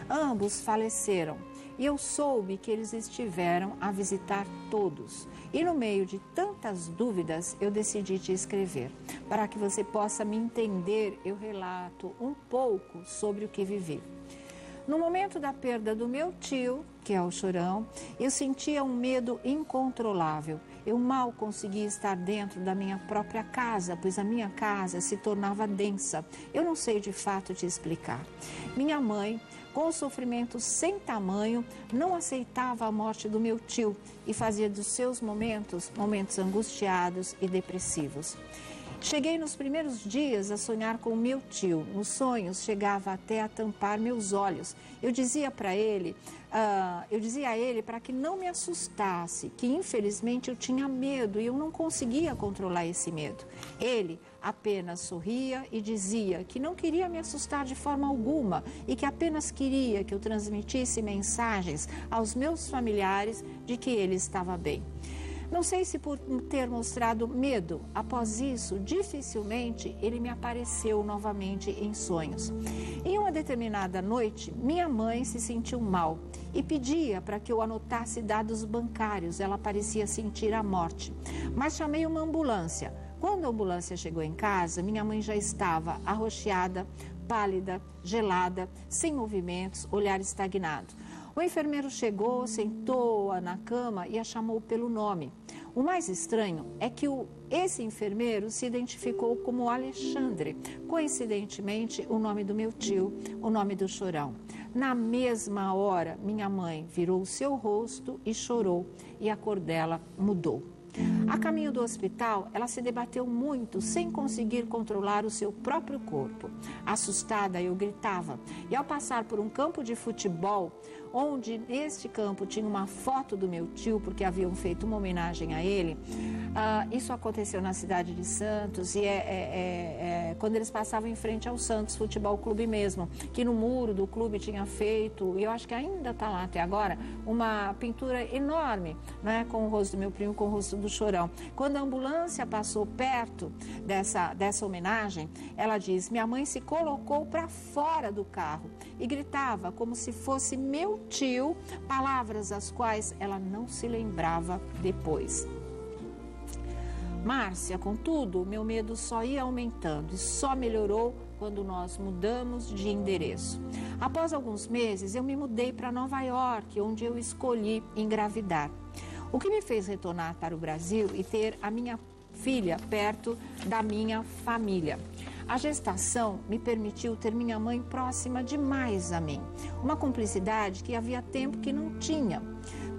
Ambos faleceram e eu soube que eles estiveram a visitar todos. E no meio de tantas dúvidas, eu decidi te escrever. Para que você possa me entender, eu relato um pouco sobre o que vivi. No momento da perda do meu tio, que é o Chorão, eu sentia um medo incontrolável. Eu mal conseguia estar dentro da minha própria casa, pois a minha casa se tornava densa. Eu não sei de fato te explicar. Minha mãe, com sofrimento sem tamanho, não aceitava a morte do meu tio e fazia dos seus momentos angustiados e depressivos. Cheguei nos primeiros dias a sonhar com o meu tio. Nos sonhos chegava até a tampar meus olhos. Eu dizia a ele para que não me assustasse, que infelizmente eu tinha medo e eu não conseguia controlar esse medo. Ele apenas sorria e dizia que não queria me assustar de forma alguma e que apenas queria que eu transmitisse mensagens aos meus familiares de que ele estava bem. Não sei se por ter mostrado medo, após isso, dificilmente ele me apareceu novamente em sonhos. Em uma determinada noite, minha mãe se sentiu mal e pedia para que eu anotasse dados bancários. Ela parecia sentir a morte, mas chamei uma ambulância. Quando a ambulância chegou em casa, minha mãe já estava arroxeada, pálida, gelada, sem movimentos, olhar estagnado. O enfermeiro chegou, sentou-a na cama e a chamou pelo nome. O mais estranho é que esse enfermeiro se identificou como Alexandre, coincidentemente o nome do meu tio, o nome do Chorão. Na mesma hora, minha mãe virou o seu rosto e chorou, e a cor dela mudou. A caminho do hospital, ela se debateu muito, sem conseguir controlar o seu próprio corpo. Assustada, eu gritava. E ao passar por um campo de futebol, onde neste campo tinha uma foto do meu tio, porque haviam feito uma homenagem a ele, isso aconteceu na cidade de Santos, e quando eles passavam em frente ao Santos Futebol Clube mesmo, que no muro do clube tinha feito, e eu acho que ainda está lá até agora, uma pintura enorme, né, com o rosto do meu primo, com o rosto do Chorão. Quando a ambulância passou perto dessa homenagem, ela diz: minha mãe se colocou para fora do carro e gritava como se fosse meu tio, palavras as quais ela não se lembrava depois. Márcia, contudo, meu medo só ia aumentando e só melhorou quando nós mudamos de endereço. Após alguns meses, eu me mudei para Nova York, onde eu escolhi engravidar. O que me fez retornar para o Brasil e ter a minha filha perto da minha família. A gestação me permitiu ter minha mãe próxima demais a mim. Uma cumplicidade que havia tempo que não tinha.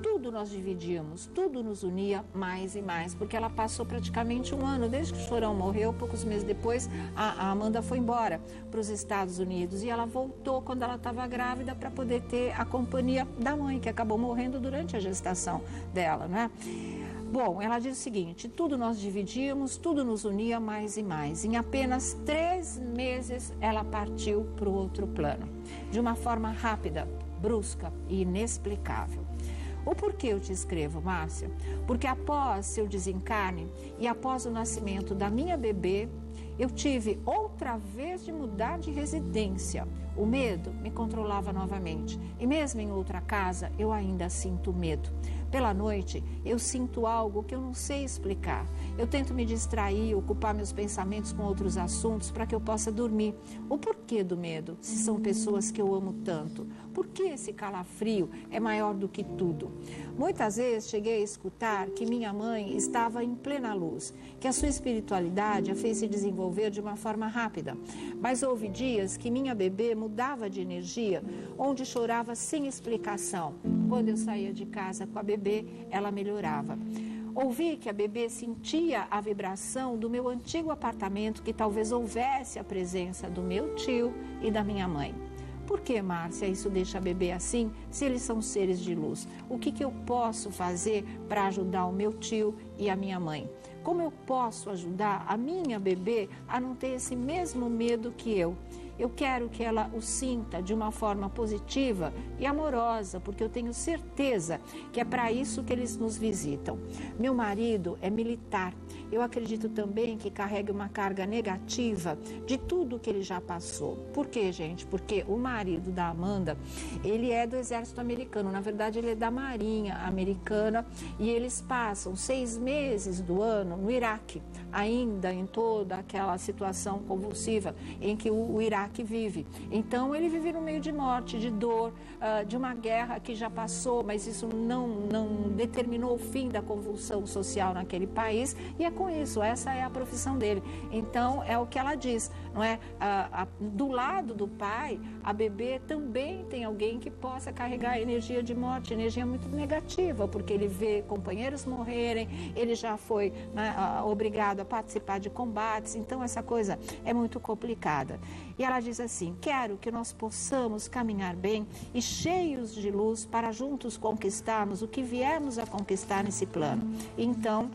Tudo nós dividíamos, tudo nos unia mais e mais, porque ela passou praticamente um ano, desde que o Chorão morreu, poucos meses depois, a Amanda foi embora para os Estados Unidos e ela voltou quando ela estava grávida para poder ter a companhia da mãe, que acabou morrendo durante a gestação dela, né? Bom, ela diz o seguinte: tudo nós dividíamos, tudo nos unia mais e mais. Em apenas 3 meses, ela partiu para o outro plano, de uma forma rápida, brusca e inexplicável. O porquê eu te escrevo, Márcia? Porque após seu desencarne e após o nascimento da minha bebê, eu tive outra vez de mudar de residência. O medo me controlava novamente. E mesmo em outra casa, eu ainda sinto medo. Pela noite, eu sinto algo que eu não sei explicar. Eu tento me distrair, ocupar meus pensamentos com outros assuntos para que eu possa dormir. O porquê do medo, se são pessoas que eu amo tanto? Por que esse calafrio é maior do que tudo? Muitas vezes cheguei a escutar que minha mãe estava em plena luz, que a sua espiritualidade a fez se desenvolver de uma forma rápida. Mas houve dias que minha bebê mudava de energia, onde chorava sem explicação. Quando eu saía de casa com a bebê, ela melhorava. Ouvi que a bebê sentia a vibração do meu antigo apartamento, que talvez houvesse a presença do meu tio e da minha mãe. Por que, Márcia, isso deixa a bebê assim, se eles são seres de luz? O que eu posso fazer para ajudar o meu tio e a minha mãe? Como eu posso ajudar a minha bebê a não ter esse mesmo medo que eu? Eu quero que ela o sinta de uma forma positiva e amorosa, porque eu tenho certeza que é para isso que eles nos visitam. Meu marido é militar. Eu acredito também que carrega uma carga negativa de tudo que ele já passou. Por quê, gente? Porque o marido da Amanda, ele é do exército americano. Na verdade, ele é da Marinha americana e eles passam 6 meses do ano no Iraque, ainda em toda aquela situação convulsiva em que o Iraque vive. Então, ele vive no meio de morte, de dor, de uma guerra que já passou, mas isso não determinou o fim da convulsão social naquele país, e é com isso, essa é a profissão dele. Então, é o que ela diz, não é? Do lado do pai, a bebê também tem alguém que possa carregar energia de morte, energia muito negativa, porque ele vê companheiros morrerem, ele já foi, né, obrigado a participar de combates, então essa coisa é muito complicada. E ela diz assim: quero que nós possamos caminhar bem e cheios de luz para juntos conquistarmos o que viemos a conquistar nesse plano. Então,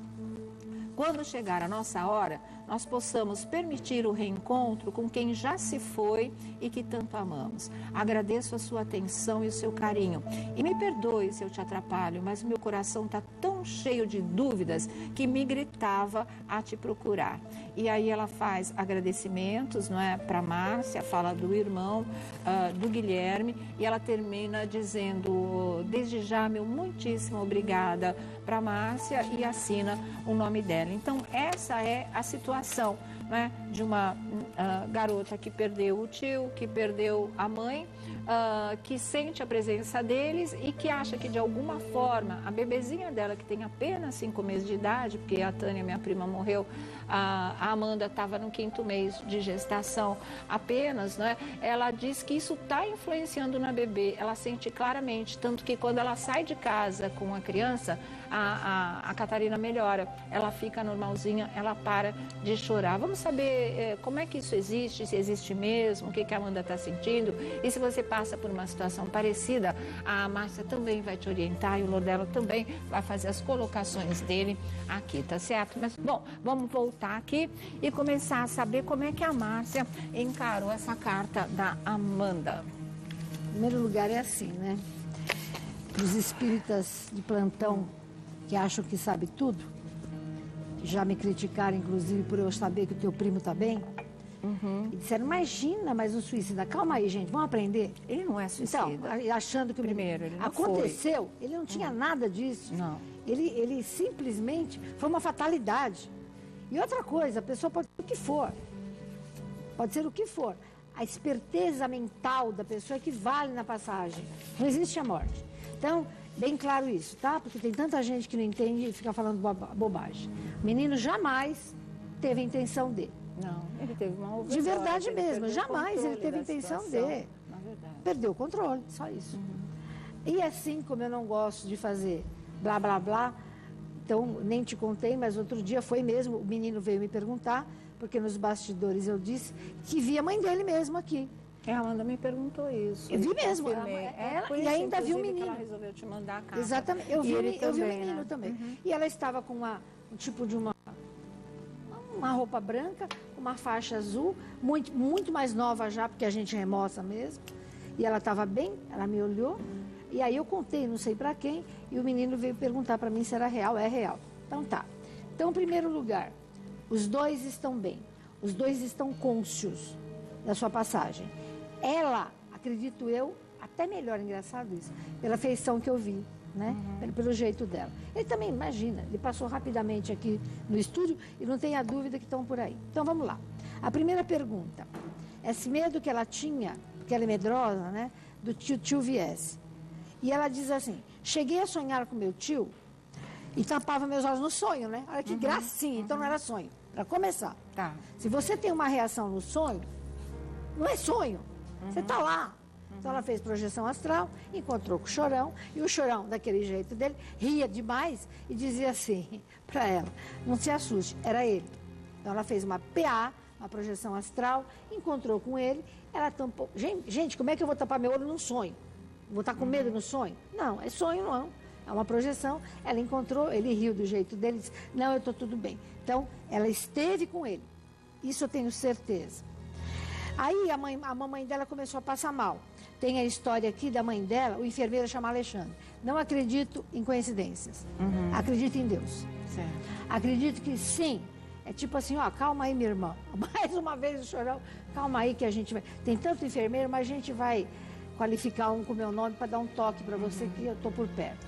quando chegar a nossa hora, nós possamos permitir o reencontro com quem já se foi e que tanto amamos. Agradeço a sua atenção e o seu carinho. E me perdoe se eu te atrapalho, mas meu coração está tão cheio de dúvidas que me gritava a te procurar. E aí ela faz agradecimentos, não é, para Márcia, fala do irmão, do Guilherme, e ela termina dizendo: desde já, meu muitíssimo obrigada para Márcia, e assina o nome dela. Então, essa é a situação, né, de uma garota que perdeu o tio, que perdeu a mãe, que sente a presença deles e que acha que de alguma forma a bebezinha dela, que tem apenas 5 meses de idade, porque a Tânia, minha prima, morreu, a Amanda estava no 5º mês de gestação apenas, né? Ela diz que isso está influenciando na bebê, ela sente claramente, tanto que quando ela sai de casa com a criança, a Catarina melhora, ela fica normalzinha, ela para de chorar. Vamos saber como é que isso existe, se existe mesmo, o que a Amanda está sentindo, e se você passa por uma situação parecida, a Márcia também vai te orientar e o Lordelo também vai fazer as colocações dele aqui, tá certo? Mas, bom, vamos voltar aqui e começar a saber como é que a Márcia encarou essa carta da Amanda. Em primeiro lugar, é assim, né? Os espíritas de plantão que acham que sabe tudo, já me criticaram, inclusive, por eu saber que o teu primo está bem. E disseram: imagina, mas um suicida. Calma aí, gente, vamos aprender. Ele não é suicida. Então, achando que primeiro, ele não aconteceu, ele não tinha nada disso. Não. Ele simplesmente foi uma fatalidade. E outra coisa, a pessoa pode ser o que for. Pode ser o que for. A esperteza mental da pessoa é que vale na passagem. Não existe a morte. Então, bem claro isso, tá? Porque tem tanta gente que não entende e fica falando bobagem. O menino jamais teve a intenção dele. Não, ele teve uma overdose. De verdade mesmo, jamais ele teve a intenção dele. Na verdade. Perdeu o controle, só isso. E assim como eu não gosto de fazer blá, blá, blá, então nem te contei, mas outro dia foi mesmo, o menino veio me perguntar, porque nos bastidores eu disse que via a mãe dele mesmo aqui. A Amanda me perguntou isso. Eu vi mesmo. Ela, e ainda viu o que menino. ela resolveu te mandar a carta. Exatamente. Eu vi o menino né? também. E ela estava com um tipo de uma roupa branca, uma faixa azul, muito mais nova já, porque a gente remoça mesmo. E ela estava bem, ela me olhou. E aí eu contei, não sei para quem, e o menino veio perguntar para mim se era real. É real. Então tá. Então, em primeiro lugar, os dois estão bem. Os dois estão cônscios da sua passagem. Ela, acredito eu, até melhor, engraçado isso, pela feição que eu vi, né? Pelo jeito dela. Ele também, imagina, ele passou rapidamente aqui no estúdio e não tenha dúvida que estão por aí. Então, vamos lá. A primeira pergunta, esse medo que ela tinha, porque ela é medrosa, né? Do tio viesse. E ela diz assim: cheguei a sonhar com meu tio e tampava meus olhos no sonho, né? Olha que gracinha, então não era sonho. Para começar. Tá. Se você tem uma reação no sonho, não é sonho. Você está lá. Então ela fez projeção astral, encontrou com o Chorão, e o Chorão, daquele jeito dele, ria demais e dizia assim para ela: não se assuste, era ele. Então ela fez uma PA, uma projeção astral, encontrou com ele, ela tampou. Gente, como é que eu vou tapar meu olho num sonho? Vou estar com medo no sonho? Não, é sonho não. É uma projeção. Ela encontrou, ele riu do jeito dele, disse: não, eu estou tudo bem. Então ela esteve com ele. Isso eu tenho certeza. Aí a mamãe dela começou a passar mal. Tem a história aqui da mãe dela, o enfermeiro chama Alexandre. Não acredito em coincidências. Acredito em Deus. Certo. Acredito que sim. É tipo assim, ó, calma aí, minha irmã. Mais uma vez o chorão, calma aí que a gente vai... Tem tanto enfermeiro, mas a gente vai qualificar um com o meu nome para dar um toque para você que eu estou por perto.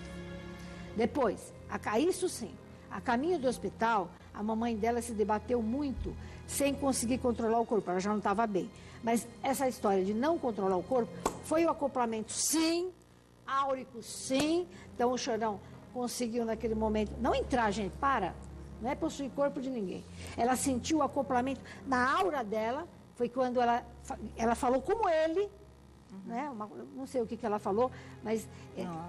Depois, isso sim, a caminho do hospital, a mamãe dela se debateu muito sem conseguir controlar o corpo, ela já não estava bem. Mas essa história de não controlar o corpo foi o acoplamento, sim, áurico, sim. Então o chorão conseguiu naquele momento não entrar, gente, para. Não é possuir corpo de ninguém. Ela sentiu o acoplamento na aura dela, foi quando ela falou como ele, né? Não sei o que ela falou, mas...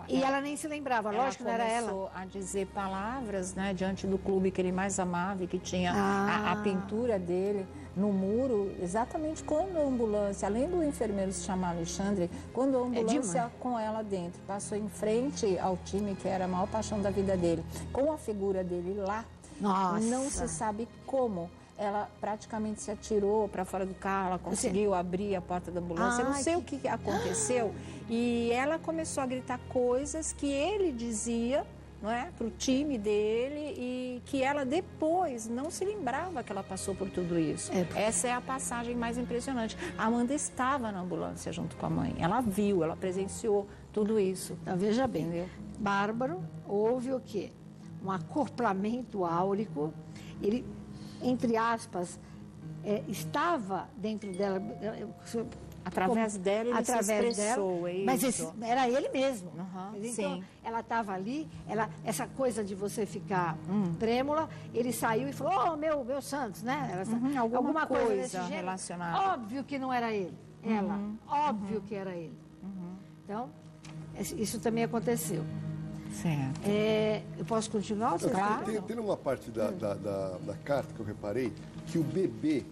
ela nem se lembrava, lógico que não era ela. Ela começou a dizer palavras, né, diante do clube que ele mais amava e que tinha a pintura dele no muro, exatamente quando a ambulância, além do enfermeiro se chamar Alexandre, quando a ambulância com ela dentro passou em frente ao time, que era a maior paixão da vida dele, com a figura dele lá, não se sabe como. Ela praticamente se atirou para fora do carro, ela conseguiu abrir a porta da ambulância, eu não sei o que aconteceu. E ela começou a gritar coisas que ele dizia, não é, para o time dele, e que ela depois não se lembrava que ela passou por tudo isso. Essa é a passagem mais impressionante. A Amanda estava na ambulância junto com a mãe, ela viu, ela presenciou tudo isso. Então, veja bem, entendeu? Bárbaro, houve o quê? Um acoplamento áurico, ele, entre aspas, estava dentro dela... Através dela ele se expressou, é isso. Mas era ele mesmo. Então, sim. Ela estava ali, essa coisa de você ficar trêmula, ele saiu e falou, oh, meu Santos, né? Alguma coisa desse relacionada. Óbvio que não era ele, ela. Óbvio que era ele. Então, isso também aconteceu. Certo. Eu posso continuar? Claro. Tem uma parte da carta que eu reparei que o bebê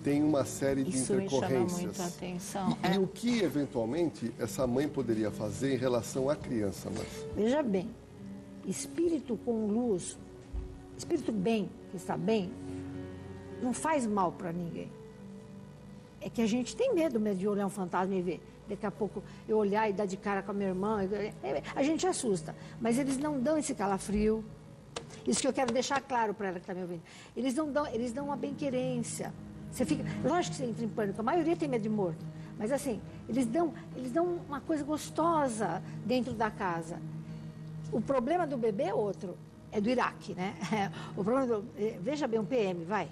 tem uma série de intercorrências. Isso me chama muita atenção. E o que, eventualmente, essa mãe poderia fazer em relação à criança? Veja bem, espírito com luz, espírito bem, que está bem, não faz mal para ninguém. É que a gente tem medo mesmo de olhar um fantasma e ver. Daqui a pouco eu olhar e dar de cara com a minha irmã, a gente assusta. Mas eles não dão esse calafrio. Isso que eu quero deixar claro para ela que está me ouvindo. Eles dão uma bem-querência. Você fica, lógico que você entra em pânico, a maioria tem medo de morto. Mas assim, eles dão uma coisa gostosa dentro da casa. O problema do bebê é outro, é do Iraque, né? O problema veja bem, um PM, vai.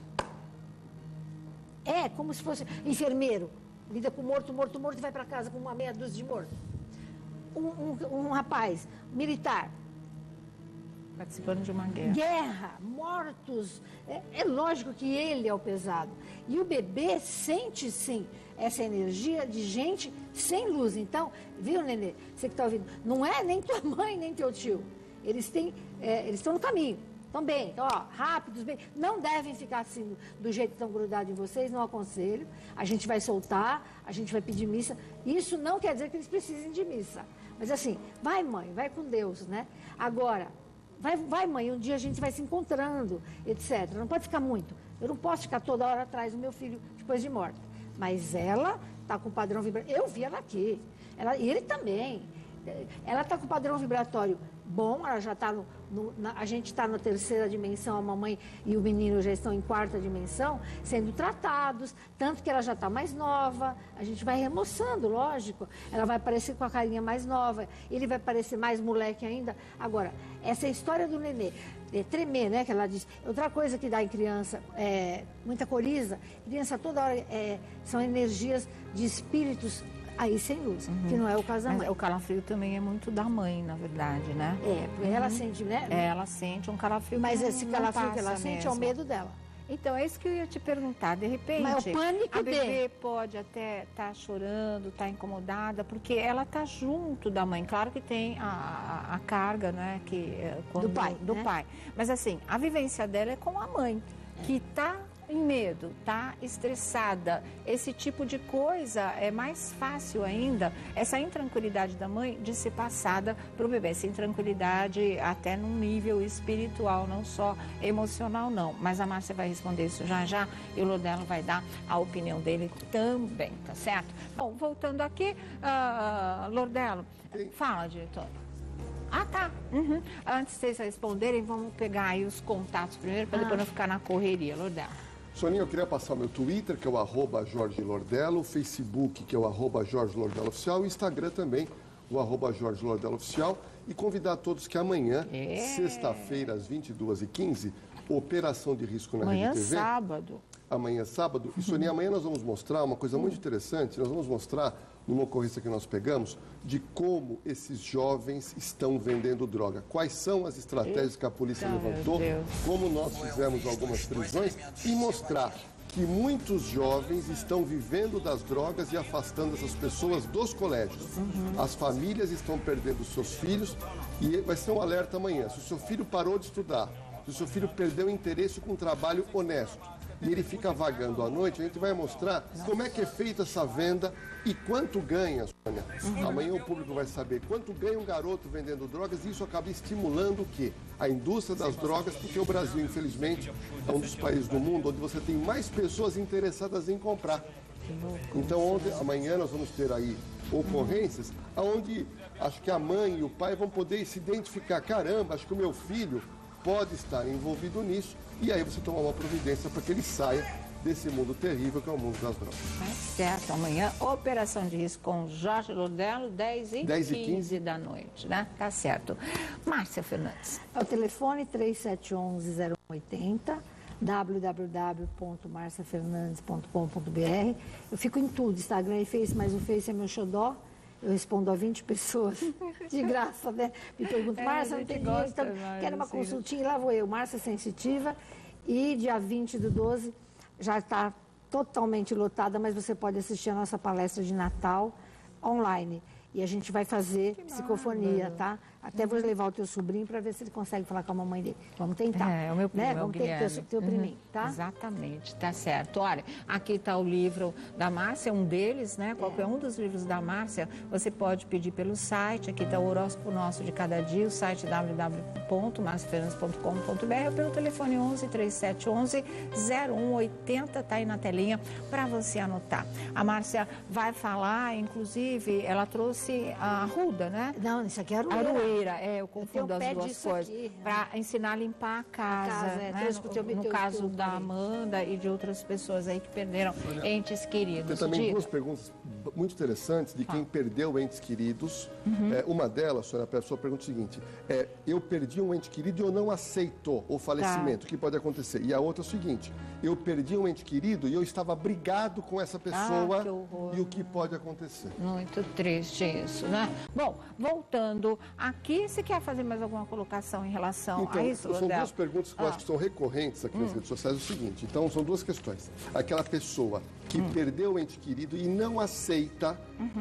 É como se fosse enfermeiro. Lida com morto, e vai para casa com uma meia dúzia de morto. Um rapaz, militar. Participando de uma guerra. Guerra, mortos. É lógico que ele é o pesado. E o bebê sente, sim, essa energia de gente sem luz. Então, viu, Nenê? Você que está ouvindo, não é nem tua mãe, nem teu tio. Eles estão no caminho. Estão bem, então, ó, rápidos, bem. Não devem ficar assim, do jeito que estão grudados em vocês, não aconselho. A gente vai soltar, a gente vai pedir missa. Isso não quer dizer que eles precisem de missa. Mas assim, vai mãe, vai com Deus, né? Agora, vai mãe, um dia a gente vai se encontrando, etc. Não pode ficar muito. Eu não posso ficar toda hora atrás do meu filho depois de morta. Mas ela está com o padrão vibratório. Eu vi ela aqui. E ele também. Ela está com o padrão vibratório bom, ela já está a gente está na terceira dimensão, a mamãe e o menino já estão em quarta dimensão, sendo tratados, tanto que ela já está mais nova, a gente vai remoçando, lógico, ela vai aparecer com a carinha mais nova, ele vai parecer mais moleque ainda. Agora, essa história do nenê, tremer, né, que ela diz, outra coisa que dá em criança, muita coriza, criança toda hora, são energias de espíritos aí sem luz, que não é o caso da mãe. Mas o calafrio também é muito da mãe, na verdade, né? Ela sente, né? Ela sente um calafrio. Mas esse calafrio que ela sente mesmo. É o medo dela. Então, é isso que eu ia te perguntar. De repente, mas o pânico a bebê pode até estar chorando, estar incomodada, porque ela está junto da mãe. Claro que tem a carga, né? Do pai. Mas assim, a vivência dela é com a mãe, que está em medo, tá estressada, esse tipo de coisa é mais fácil ainda, essa intranquilidade da mãe de ser passada para o bebê, essa intranquilidade até num nível espiritual, não só emocional não. Mas a Márcia vai responder isso já já e o Lordelo vai dar a opinião dele também, tá certo? Bom, voltando aqui, Lordelo, fala, diretor. Ah, tá. Antes de vocês responderem, vamos pegar aí os contatos primeiro, para depois não ficar na correria, Lordelo. Soninha, eu queria passar o meu Twitter, que é o @JorgeLordelo, o Facebook, que é o @JorgeLordeloOficial, e o Instagram também, o @JorgeLordeloOficial, e convidar todos que amanhã, sexta-feira, às 22h15, Operação de Risco na Rede TV. Sábado. Amanhã, sábado. E, Soninha, amanhã nós vamos mostrar uma coisa muito interessante. Nós vamos mostrar, numa ocorrência que nós pegamos, de como esses jovens estão vendendo droga. Quais são as estratégias que a polícia levantou, como nós fizemos algumas prisões e mostrar que muitos jovens estão vivendo das drogas e afastando essas pessoas dos colégios. As famílias estão perdendo seus filhos e vai ser um alerta amanhã. Se o seu filho parou de estudar, se o seu filho perdeu interesse com um trabalho honesto, e ele fica vagando à noite, a gente vai mostrar como é que é feita essa venda e quanto ganha, Sônia. Amanhã o público vai saber quanto ganha um garoto vendendo drogas e isso acaba estimulando o quê? A indústria das drogas, porque o Brasil, infelizmente, é um dos países do mundo onde você tem mais pessoas interessadas em comprar. Então, amanhã nós vamos ter aí ocorrências onde acho que a mãe e o pai vão poder se identificar. Caramba, acho que o meu filho pode estar envolvido nisso. E aí você tomar uma providência para que ele saia desse mundo terrível que é o mundo das drogas. Tá certo. Amanhã, Operação de Risco com Jorge Lordelo, 10h15 da noite, né? Tá certo. Márcia Fernandes. O telefone 3711-0180, www.marciafernandes.com.br. Eu fico em tudo, Instagram e Face, mas o Face é meu xodó. Eu respondo a 20 pessoas de graça, né? Me perguntam, Márcia, não tem dinheiro, então, quero uma consultinha, e lá vou eu, Márcia Sensitiva. E dia 20/12 já está totalmente lotada, mas você pode assistir a nossa palestra de Natal online. E a gente vai fazer psicofonia, tá? Até vou levar o teu sobrinho para ver se ele consegue falar com a mamãe dele. Vamos tentar. É o meu primo, né? Vamos ter teu priminho, tá? Exatamente, tá certo. Olha, aqui está o livro da Márcia, um deles, né? Qualquer um dos livros da Márcia, você pode pedir pelo site. Aqui está o horóscopo nosso de cada dia, o site www.marciafernandes.com.br ou pelo telefone 11-3711-0180, tá aí na telinha para você anotar. A Márcia vai falar, inclusive, ela trouxe a arruda, né? Não, isso aqui é aroeira. Aroeira, eu confundo as duas coisas. Para ensinar a limpar a casa, né? No caso da Amanda e de outras pessoas aí que perderam entes queridos. Tem também duas perguntas muito interessantes de quem perdeu entes queridos. Uma delas, a pessoa pergunta o seguinte, eu perdi um ente querido e eu não aceitou o falecimento, o que pode acontecer? E a outra é o seguinte, eu perdi um ente querido e eu estava brigado com essa pessoa e o que pode acontecer? Muito triste isso, né? Bom, voltando aqui, você quer fazer mais alguma colocação em relação a isso, São duas perguntas que eu acho que são recorrentes aqui nas redes sociais. É o seguinte, então são duas questões. Aquela pessoa que perdeu o ente querido e não aceita,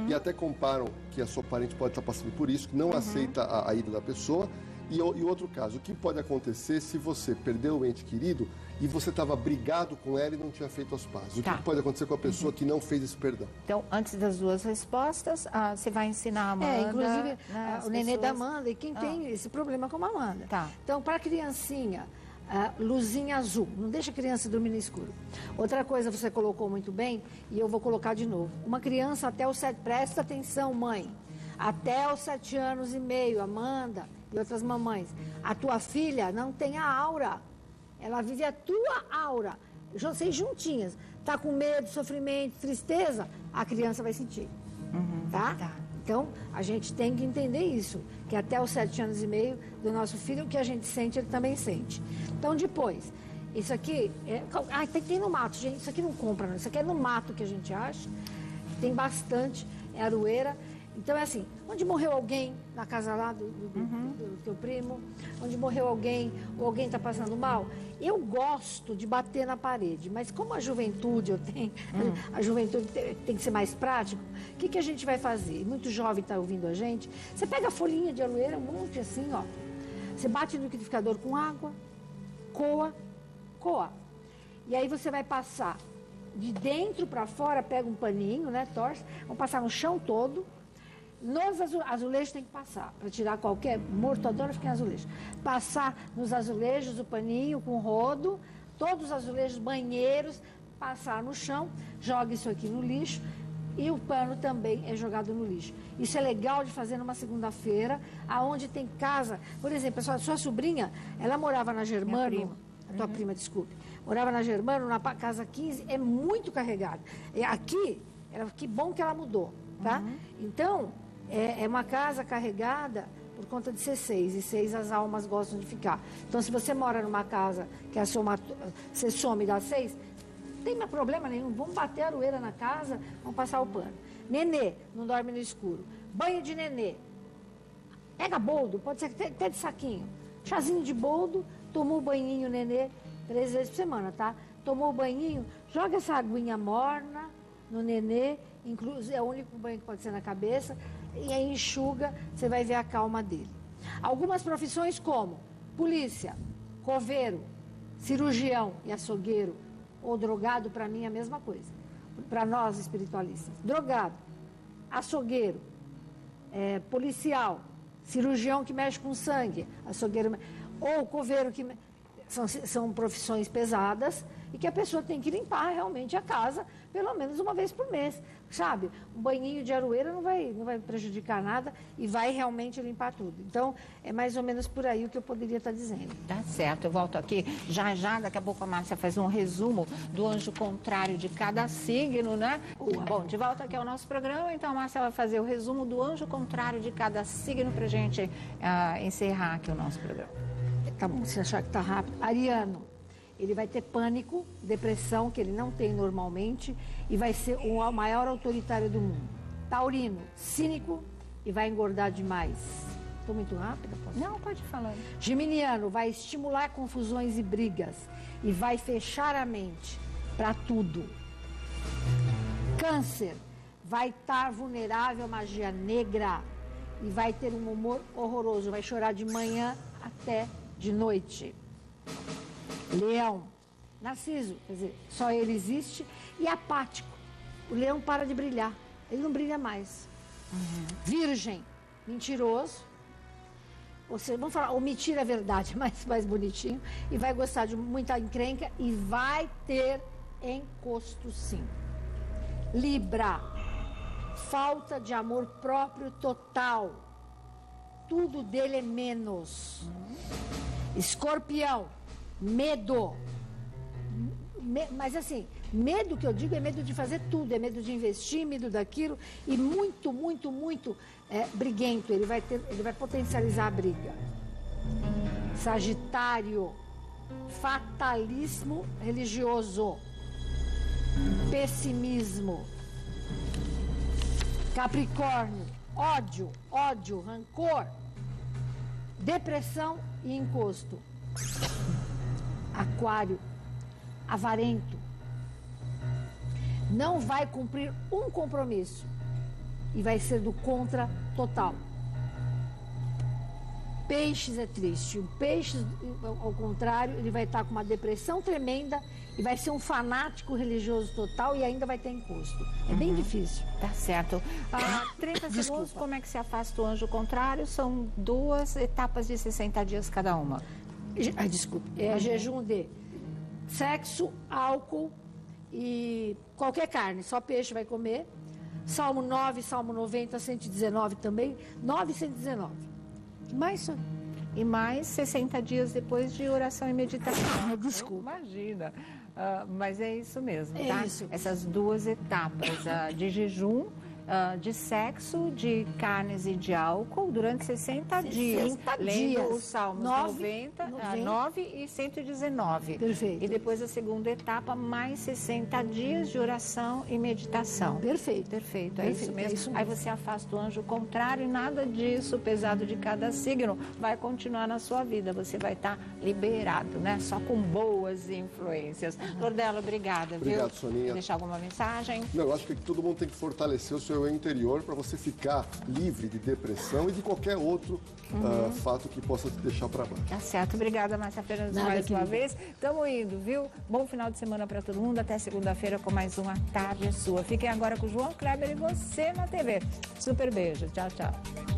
e até comparam que a sua parente pode estar passando por isso, que não aceita a ida da pessoa. E outro caso, o que pode acontecer se você perdeu o ente querido e você estava brigado com ela e não tinha feito as pazes? O que pode acontecer com a pessoa que não fez esse perdão? Então, antes das duas respostas, você vai ensinar a Amanda. Inclusive, o nenê da Amanda e quem tem esse problema com a Amanda. Então, para a criancinha, luzinha azul, não deixa a criança dormir no escuro. Outra coisa você colocou muito bem, e eu vou colocar de novo. Uma criança até os 7, presta atenção, mãe, até os 7 anos e meio, Amanda e outras mamães, a tua filha não tem a aura, ela vive a tua aura, vocês juntinhas, tá com medo, sofrimento, tristeza, a criança vai sentir, tá? Então, a gente tem que entender isso, que até os 7 anos e meio do nosso filho, o que a gente sente, ele também sente. Então, depois, isso aqui, tem no mato, gente, isso aqui não compra, não. Isso aqui é no mato que a gente acha, tem bastante, é aroeira. Então, é assim, onde morreu alguém na casa lá do teu primo, onde morreu alguém, ou alguém está passando mal, eu gosto de bater na parede, mas como a juventude a juventude tem que ser mais prático, o que a gente vai fazer? Muito jovem está ouvindo a gente, você pega a folhinha de aroeira, um monte assim, ó, você bate no liquidificador com água, coa, E aí você vai passar de dentro para fora, pega um paninho, né, torce, vão passar no chão todo. Nos azulejos tem que passar, para tirar qualquer mortadora, fica em azulejo. Passar nos azulejos o paninho com rodo, todos os azulejos, banheiros, passar no chão, joga isso aqui no lixo e o pano também é jogado no lixo. Isso é legal de fazer numa segunda-feira, aonde tem casa. Por exemplo, a sua sobrinha, ela morava na Germano, a tua prima, desculpe, morava na Germano, na casa 15, é muito carregada. Aqui, que bom que ela mudou, tá? Então, é uma casa carregada por conta de ser 6, e 6 as almas gostam de ficar. Então, se você mora numa casa que você some das 6, não tem problema nenhum, vamos bater a aroeira na casa, vamos passar o pano. Nenê, não dorme no escuro. Banho de nenê. Pega boldo, pode ser até de saquinho. Chazinho de boldo, tomou o banhinho nenê 3 vezes por semana, tá? Tomou o banhinho, joga essa aguinha morna no nenê, inclusive é o único banho que pode ser na cabeça, e aí enxuga, você vai ver a calma dele. Algumas profissões como polícia, coveiro, cirurgião e açougueiro, ou drogado, para mim é a mesma coisa. Para nós espiritualistas. Drogado, açougueiro, policial, cirurgião que mexe com sangue, açougueiro, ou coveiro, que são profissões pesadas e que a pessoa tem que limpar realmente a casa pelo menos uma vez por mês, sabe? Um banhinho de aroeira não vai prejudicar nada e vai realmente limpar tudo. Então, é mais ou menos por aí o que eu poderia estar dizendo. Tá certo, eu volto aqui já, daqui a pouco a Márcia faz um resumo do anjo contrário de cada signo, né? Bom, de volta aqui ao nosso programa, então a Márcia vai fazer o resumo do anjo contrário de cada signo pra gente encerrar aqui o nosso programa. Tá bom, se achar que tá rápido. Ariano, ele vai ter pânico, depressão, que ele não tem normalmente, e vai ser o maior autoritário do mundo. Taurino, cínico e vai engordar demais. Estou muito rápida? Não, pode falar. Geminiano, vai estimular confusões e brigas e vai fechar a mente para tudo. Câncer, vai estar vulnerável à magia negra e vai ter um humor horroroso, vai chorar de manhã até de noite. Leão, Narciso, quer dizer, só ele existe, e apático. O leão para de brilhar, ele não brilha mais. Virgem, mentiroso, ou seja, vamos falar, omitir a verdade, mais bonitinho, e vai gostar de muita encrenca e vai ter encosto sim. Libra, falta de amor próprio total, tudo dele é menos. Escorpião, medo. Mas assim, medo que eu digo é medo de fazer tudo, é medo de investir, medo daquilo, e muito briguento, ele vai potencializar a briga. Sagitário, fatalismo religioso, pessimismo. Capricórnio, ódio, rancor, depressão e encosto. Aquário, avarento, não vai cumprir um compromisso e vai ser do contra total. Peixes é triste, o peixe, ao contrário, ele vai estar com uma depressão tremenda e vai ser um fanático religioso total e ainda vai ter encosto. É bem difícil. Tá certo. 30 segundos, como é que se afasta o anjo contrário? São 2 etapas de 60 dias cada uma. Desculpe, é jejum de sexo, álcool e qualquer carne, só peixe vai comer. Salmo 9, Salmo 90, 119 também, 9 e 119. E mais 60 dias depois de oração e meditação. Desculpa. Imagina. Mas é isso mesmo, é tá? Isso. Essas 2 etapas de jejum, de sexo, de carnes e de álcool durante 60 dias. Lendo os Salmos 9 e 119. Perfeito. E depois a segunda etapa, mais 60 dias de oração e meditação. Perfeito. É isso mesmo. Aí você afasta o anjo contrário e nada disso, pesado de cada signo, vai continuar na sua vida. Você vai estar liberado, né? Só com boas influências. Lordelo, obrigada. Obrigado, viu? Soninha. Deixar alguma mensagem? Não, eu acho que todo mundo tem que fortalecer o seu seu interior para você ficar livre de depressão e de qualquer outro fato que possa te deixar para baixo. Tá certo. Obrigada, Márcia Fernandes, mais uma vez. Estamos indo, viu? Bom final de semana para todo mundo. Até segunda-feira com mais uma Tarde Sua. Fiquem agora com o João Kleber e você na TV. Super beijo. Tchau, tchau.